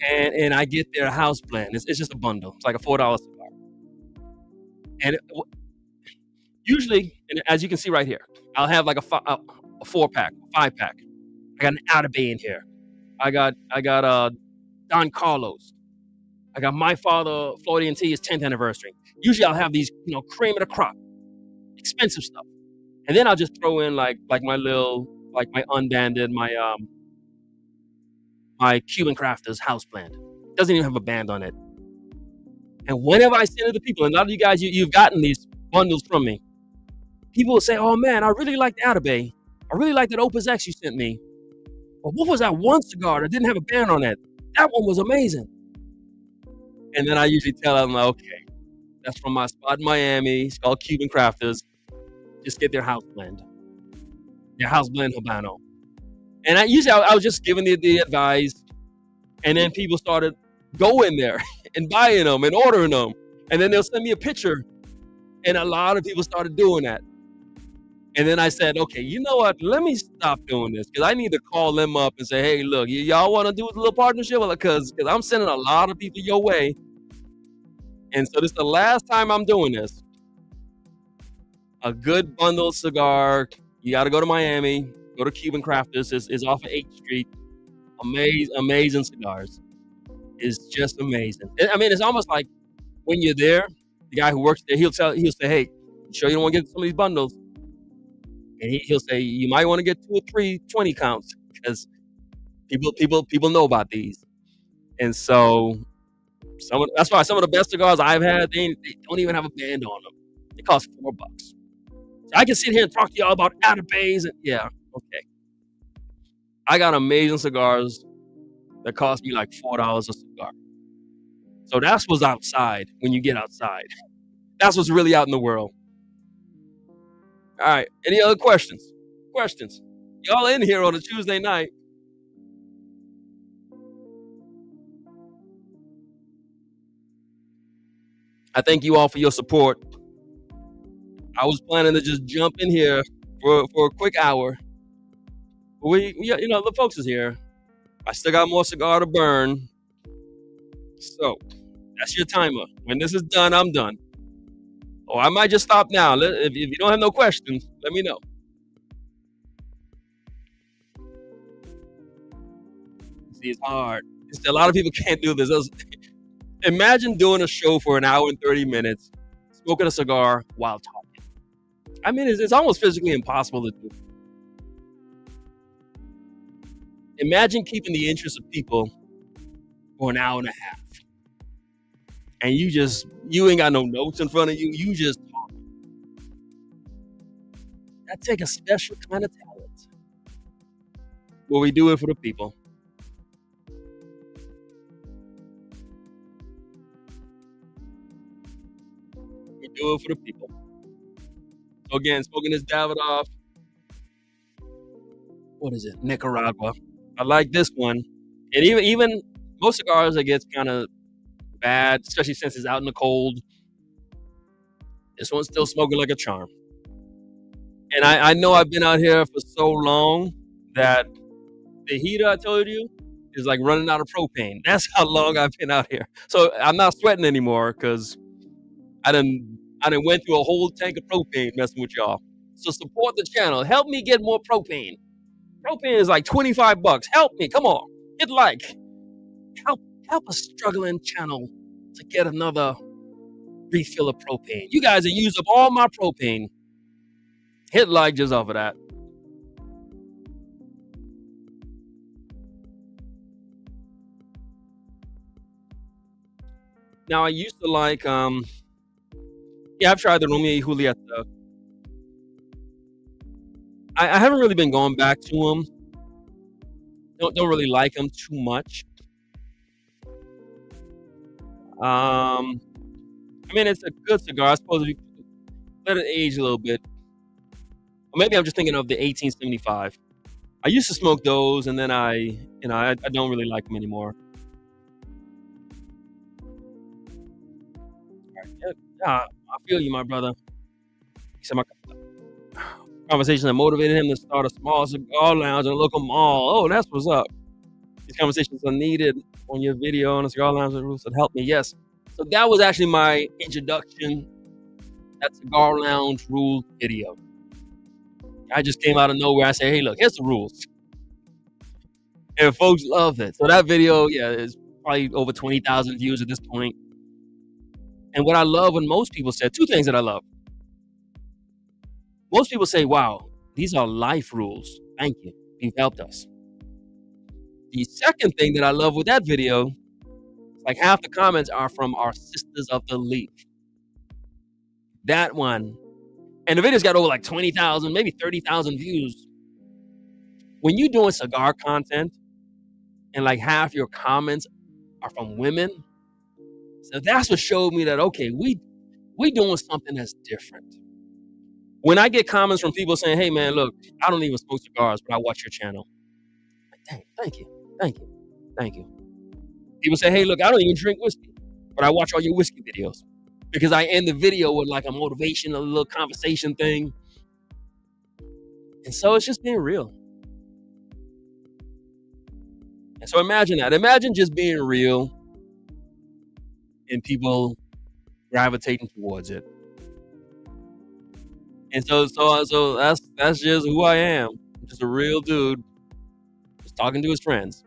and I get their house blend. It's just a bundle. It's like a $4 cigar, and usually, and as you can see right here, I'll have like a 4-pack, 5-pack. I got an Atabey in here. I got Don Carlos. I got My Father Floridian T's 10th anniversary. Usually I'll have these, cream of the crop, expensive stuff. And then I'll just throw in like my little, like my unbanded, my Cuban Crafters house blend. Doesn't even have a band on it. And whenever I send it to people, and a lot of you guys, you've gotten these bundles from me, people will say, oh man, I really like the Atabey. I really like that Opus X you sent me. But what was that one cigar that didn't have a band on it? That one was amazing. And then I usually tell them, okay, that's from my spot in Miami. It's called Cuban Crafters. Just get their house blend. Their house blend Habano. And I was just giving the advice. And then people started going there and buying them and ordering them. And then they'll send me a picture. And a lot of people started doing that. And then I said, okay, you know what? Let me stop doing this because I need to call them up and say, hey, look, y'all want to do a little partnership? Because I'm sending a lot of people your way. And so this is the last time I'm doing this. A good bundle cigar. You got to go to Miami. Go to Cuban Crafters. It's off of 8th Street. Amazing cigars. It's just amazing. I mean, it's almost like when you're there, the guy who works there, he'll say, hey, you sure you don't want to get some of these bundles? And he'll say, you might want to get 2 or 3 20 counts because people know about these. And so that's why some of the best cigars I've had, they don't even have a band on them. They cost $4. So I can sit here and talk to y'all about Atabeys. And yeah, okay. I got amazing cigars that cost me like $4 a cigar. So that's what's outside when you get outside. That's what's really out in the world. All right. Any other questions? Y'all in here on a Tuesday night. I thank you all for your support. I was planning to just jump in here for a quick hour. But the folks is here. I still got more cigar to burn. So that's your timer. When this is done, I'm done. Or I might just stop now. If you don't have no questions, let me know. See, it's hard. A lot of people can't do this. Imagine doing a show for an hour and 30 minutes, smoking a cigar while talking. I mean, it's almost physically impossible to do. Imagine keeping the interest of people for an hour and a half. And you ain't got no notes in front of you. You just talk. That takes a special kind of talent. Well, we do it for the people. We do it for the people. So again, smoking this Davidoff. What is it? Nicaragua. I like this one. And even most cigars, it gets kind of bad, especially since it's out in the cold. This one's still smoking like a charm. And I know I've been out here for so long that the heater I told you is like running out of propane. That's how long I've been out here. So I'm not sweating anymore because I done went through a whole tank of propane messing with y'all. So support the channel. Help me get more propane. Propane is like $25. Help me. Come on. Hit like. Help help a struggling channel to get another refill of propane. You guys have used up all my propane. Hit like just off of that. Now I used to like yeah, I've tried the Romeo y Julieta. I haven't really been going back to them. Don't really like them too much. I mean, it's a good cigar. I suppose if you let it age a little bit. Or maybe I'm just thinking of the 1875. I used to smoke those, and then I don't really like them anymore. Yeah, yeah, I feel you, my brother. He said my conversation that motivated him to start a small cigar lounge in a local mall. Oh, that's what's up. These conversations are needed on your video on the cigar lounge rules that helped me. Yes. So that was actually my introduction. That cigar lounge rules video. I just came out of nowhere. I said, hey, look, here's the rules. And folks loved it. So that video, yeah, is probably over 20,000 views at this point. And what I love when most people said, two things that I love. Most people say, wow, these are life rules. Thank you. You've helped us. The second thing that I love with that video, like half the comments are from our Sisters of the Leaf. That one. And the video's got over like 20,000, maybe 30,000 views. When you're doing cigar content and like half your comments are from women, so that's what showed me that, okay, we doing something that's different. When I get comments from people saying, hey, man, look, I don't even smoke cigars, but I watch your channel. Like, thank you. Thank you. Thank you. People say, hey, look, I don't even drink whiskey, but I watch all your whiskey videos. Because I end the video with like a motivation, a little conversation thing. And so it's just being real. And so imagine that. Imagine just being real and people gravitating towards it. And so that's just who I am. I'm just a real dude, just talking to his friends.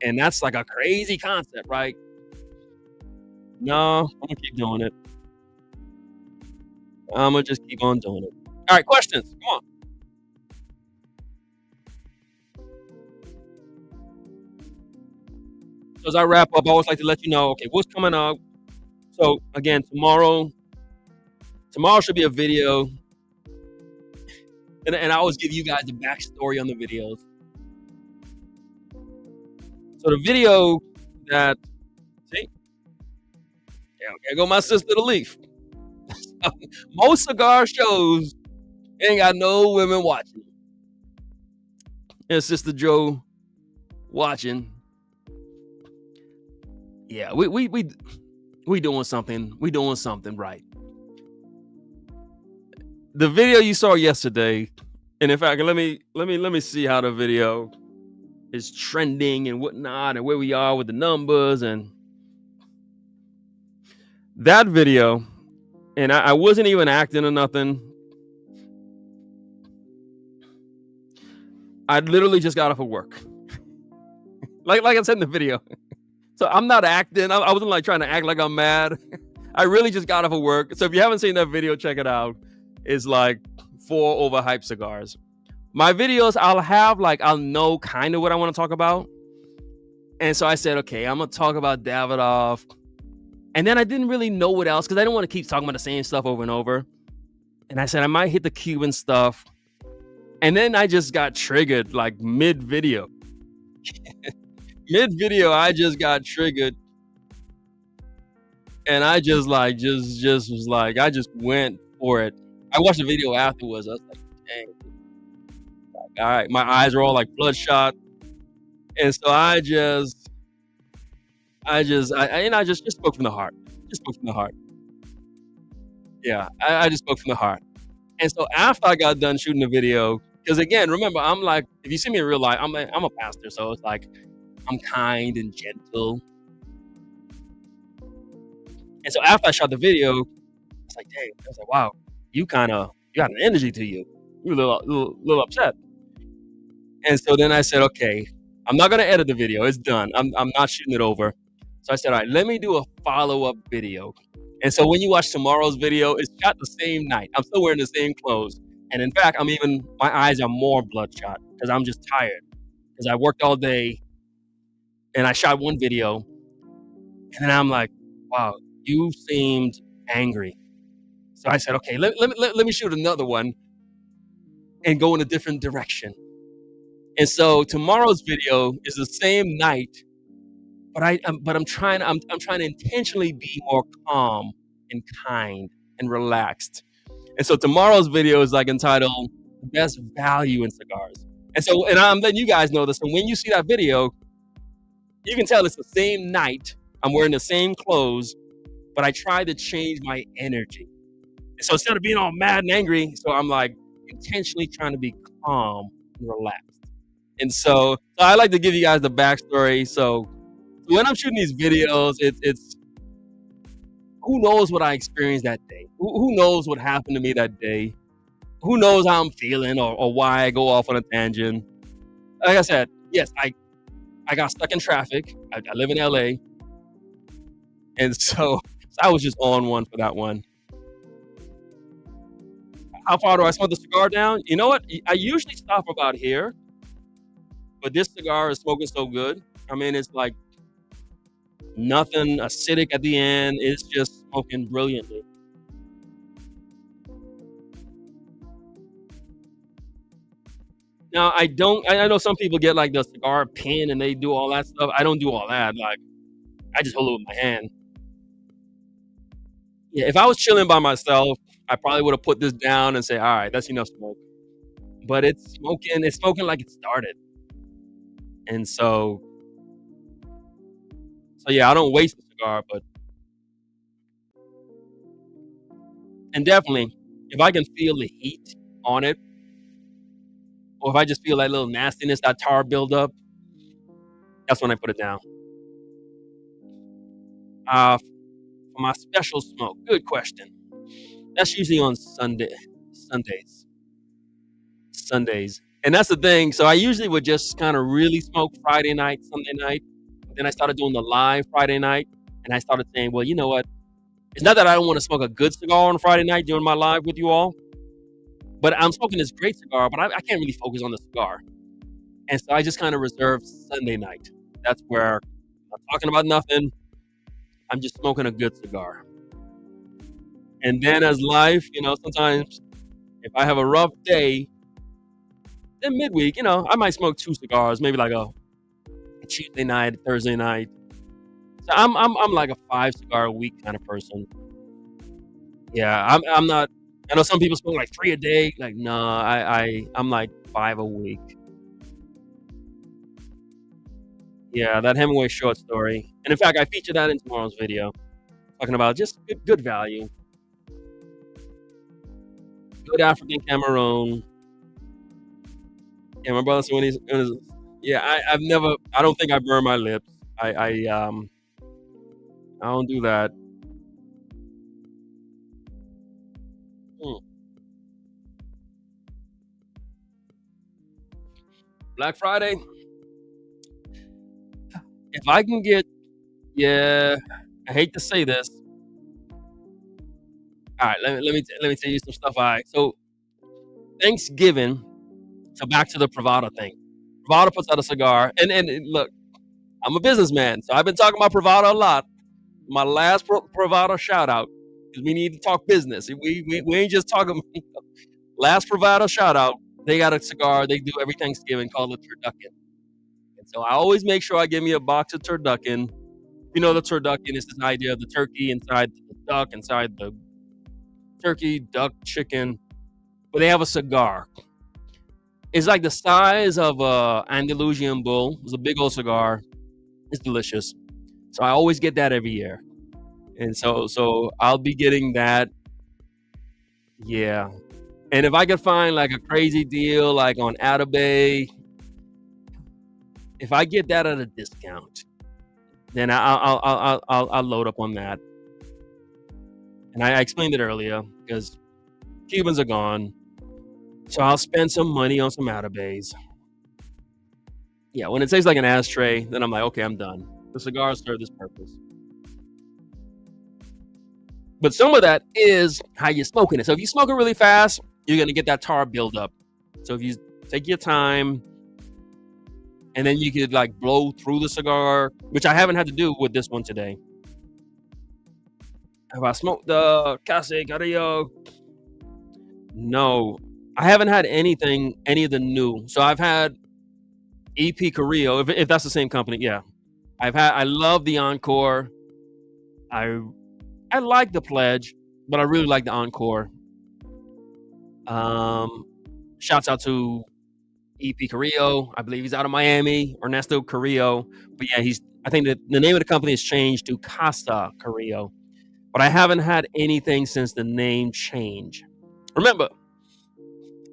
And that's like a crazy concept, right? No, I'm gonna keep doing it. I'm gonna just keep on doing it. All right, questions. Come on. So as I wrap up, I always like to let you know, okay, what's coming up. So again, tomorrow should be a video. And I always give you guys the backstory on the videos. So the video that, see, there go my sister, the Leaf. Most cigar shows ain't got no women watching. And Sister Joe watching. Yeah, we doing something. We doing something right. The video you saw yesterday, and in fact, let me see how the video is trending and whatnot, and where we are with the numbers and that video. And I wasn't even acting or nothing. I literally just got off of work. like I said in the video. So I'm not acting. I wasn't like trying to act like I'm mad. I really just got off of work. So if you haven't seen that video, check it out. It's like 4 overhyped cigars. My videos, I'll know kind of what I want to talk about. And so I said, okay, I'm going to talk about Davidoff. And then I didn't really know what else because I didn't want to keep talking about the same stuff over and over. And I said, I might hit the Cuban stuff. And then I just got triggered like mid-video. Mid-video, I just got triggered. And I just was like, I just went for it. I watched the video afterwards. I was like, dang. Like, all right, my eyes are all like bloodshot. And so I just spoke from the heart. Just spoke from the heart. Yeah, I just spoke from the heart. And so after I got done shooting the video, because again, remember, I'm like, if you see me in real life, I'm a pastor, so it's like I'm kind and gentle. And so after I shot the video, it's like, dang, I was like, wow, you got an energy to you. You were a little upset. And so then I said, okay, I'm not gonna edit the video. It's done. I'm not shooting it over. So I said, all right, let me do a follow-up video. And so when you watch tomorrow's video, it's shot the same night. I'm still wearing the same clothes. And in fact, my eyes are more bloodshot because I'm just tired. Because I worked all day and I shot one video. And then I'm like, wow, you seemed angry. So I said, okay, let me shoot another one and go in a different direction. And so tomorrow's video is the same night, but I'm trying to intentionally be more calm and kind and relaxed. And so tomorrow's video is like entitled "Best Value in Cigars." And so, and I'm letting you guys know this. And when you see that video, you can tell it's the same night. I'm wearing the same clothes, but I tried to change my energy. And so instead of being all mad and angry, so I'm like intentionally trying to be calm and relaxed. And so I like to give you guys the backstory. So when I'm shooting these videos, it's who knows what I experienced that day? Who knows what happened to me that day? Who knows how I'm feeling or why I go off on a tangent? Like I said, yes, I got stuck in traffic. I live in LA. And so I was just on one for that one. How far do I smoke the cigar down? You know what? I usually stop about here, but this cigar is smoking so good. I mean, it's like nothing acidic at the end. It's just smoking brilliantly. Now, I know some people get like the cigar pin and they do all that stuff. I don't do all that. Like, I just hold it with my hand. Yeah, if I was chilling by myself, I probably would have put this down and say, all right, that's enough smoke. But it's smoking like it started. And so yeah, I don't waste the cigar, and definitely if I can feel the heat on it, or if I just feel that little nastiness, that tar buildup, that's when I put it down. For my special smoke, good question. That's usually on Sundays, Sundays, and that's the thing. So I usually would just kind of really smoke Friday night, Sunday night. Then I started doing the live Friday night, and I started saying, well, you know what? It's not that I don't want to smoke a good cigar on Friday night during my live with you all, but I'm smoking this great cigar, but I can't really focus on the cigar. And so I just kind of reserved Sunday night. That's where I'm not talking about nothing. I'm just smoking a good cigar. And then as life, sometimes if I have a rough day, then midweek, I might smoke 2 cigars, maybe like a Tuesday night, Thursday night. So I'm like a 5 cigar a week kind of person. Yeah, I'm not. I know some people smoke like 3 a day. Like, no, I'm like 5 a week. Yeah, that Hemingway short story. And in fact, I featured that in tomorrow's video, talking about just good value, good African Cameroon. Yeah, my brother said yeah, I don't think I burn my lips. I don't do that. Hmm. Black Friday, if I can get, yeah, I hate to say this. All right, let me tell you some stuff. All right, so Thanksgiving. So back to the Pravada thing. Pravada puts out a cigar, and look, I'm a businessman, so I've been talking about Pravada a lot. My last Pravada shout out, because we need to talk business. We ain't just talking. Last Pravada shout out. They got a cigar they do every Thanksgiving called the Turducken. And so I always make sure I give me a box of turducken. You know, the turducken is this idea of the turkey inside the duck, inside the turkey, duck, chicken. But they have a cigar. It's like the size of a Andalusian bull. It's a big old cigar. It's delicious. So I always get that every year. And so I'll be getting that. Yeah. And if I could find like a crazy deal, like on Atabay, if I get that at a discount, then I'll load up on that. And I explained it earlier because Cubans are gone, so I'll spend some money on some Atabays. Yeah, when it tastes like an ashtray, then I'm like, okay, I'm done. The cigars serve this purpose. But some of that is how you're smoking it. So if you smoke it really fast, you're gonna get that tar buildup. So if you take your time, and then you could like blow through the cigar, which I haven't had to do with this one today. Have I smoked the Case Carrillo? No, I haven't had any of the new. So I've had EP Carrillo, if that's the same company. Yeah, I love the Encore. I like the Pledge, but I really like the Encore. Shouts out to EP Carrillo. I believe he's out of Miami, Ernesto Carrillo. But yeah, I think that the name of the company has changed to Casa Carrillo. But I haven't had anything since the name change. Remember,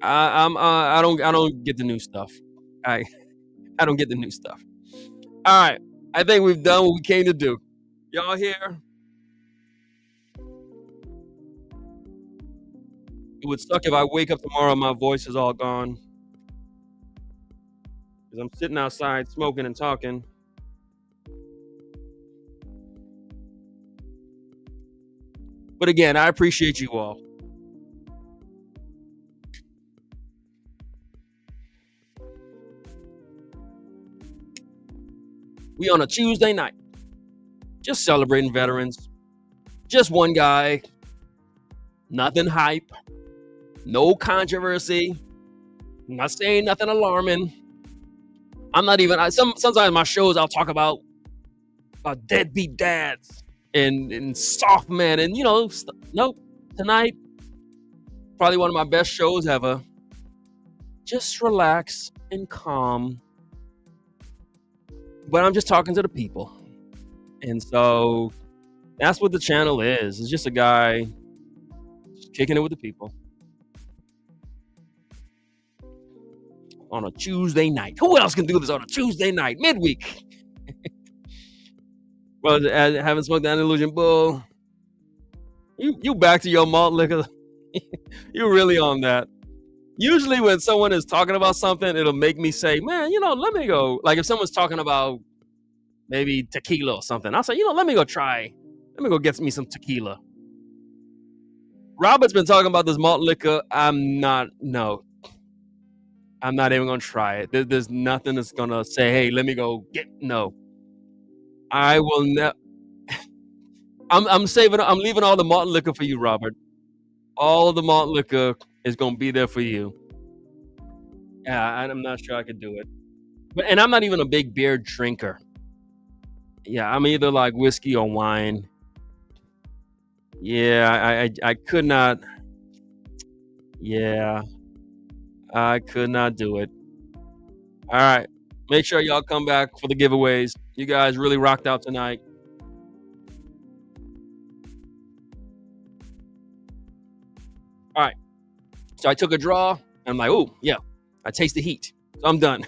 I don't get the new stuff. I don't get the new stuff. All right, I think we've done what we came to do. Y'all here? It would suck if I wake up tomorrow and my voice is all gone. Because I'm sitting outside smoking and talking. But again, I appreciate you all. We on a Tuesday night, just celebrating veterans. Just one guy, nothing hype, no controversy. I'm not saying nothing alarming. I'm not even. Sometimes my shows I'll talk about deadbeat dads and soft men, and nope. Tonight, probably one of my best shows ever. Just relax and calm. But I'm just talking to the people. And so that's what the channel is. It's just a guy just kicking it with the people. On a Tuesday night. Who else can do this on a Tuesday night? Midweek. Well, I haven't smoked that Illusion Bull. You back to your malt liquor. You're really on that. Usually when someone is talking about something, it'll make me say, man, let me go. Like if someone's talking about maybe tequila or something, I'll say, let me go try. Let me go get me some tequila. Robert's been talking about this malt liquor. I'm not even going to try it. There's nothing that's going to say, hey, let me go get, no. I will never. I'm leaving all the malt liquor for you, Robert. All of the malt liquor is going to be there for you. Yeah, I'm not sure I could do it. And I'm not even a big beer drinker. Yeah, I'm either like whiskey or wine. Yeah, I could not. Yeah, I could not do it. All right. Make sure y'all come back for the giveaways. You guys really rocked out tonight. All right. So I took a draw, and I'm like, oh, yeah, I taste the heat. So I'm done.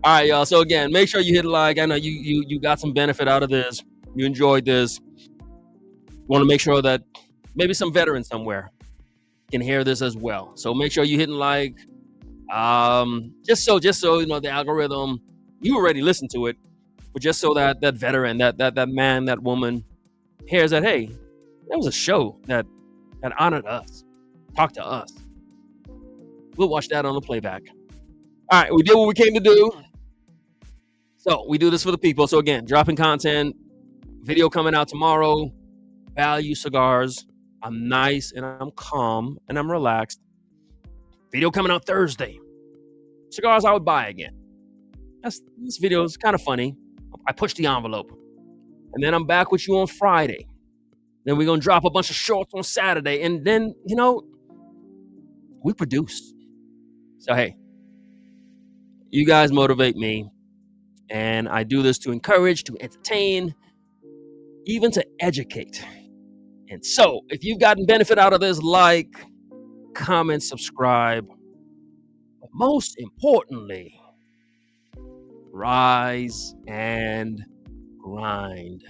All right, y'all. So again, make sure you hit like. I know you got some benefit out of this. You enjoyed this. Want to make sure that maybe some veteran somewhere can hear this as well. So make sure you hitting like. Just so the algorithm, you already listened to it, but just so that veteran, that man, that woman hears that, hey, that was a show that honored us, talked to us. We'll watch that on the playback. All right, we did what we came to do. So we do this for the people. So again, dropping content, video coming out tomorrow, value cigars. I'm nice and I'm calm and I'm relaxed. Video coming out Thursday. Cigars I would buy again. This video is kind of funny. I pushed the envelope. And then I'm back with you on Friday. Then we're going to drop a bunch of shorts on Saturday. And then, we produce. So, hey, you guys motivate me. And I do this to encourage, to entertain, even to educate. And so, if you've gotten benefit out of this, like, comment, subscribe, but most importantly, rise and grind.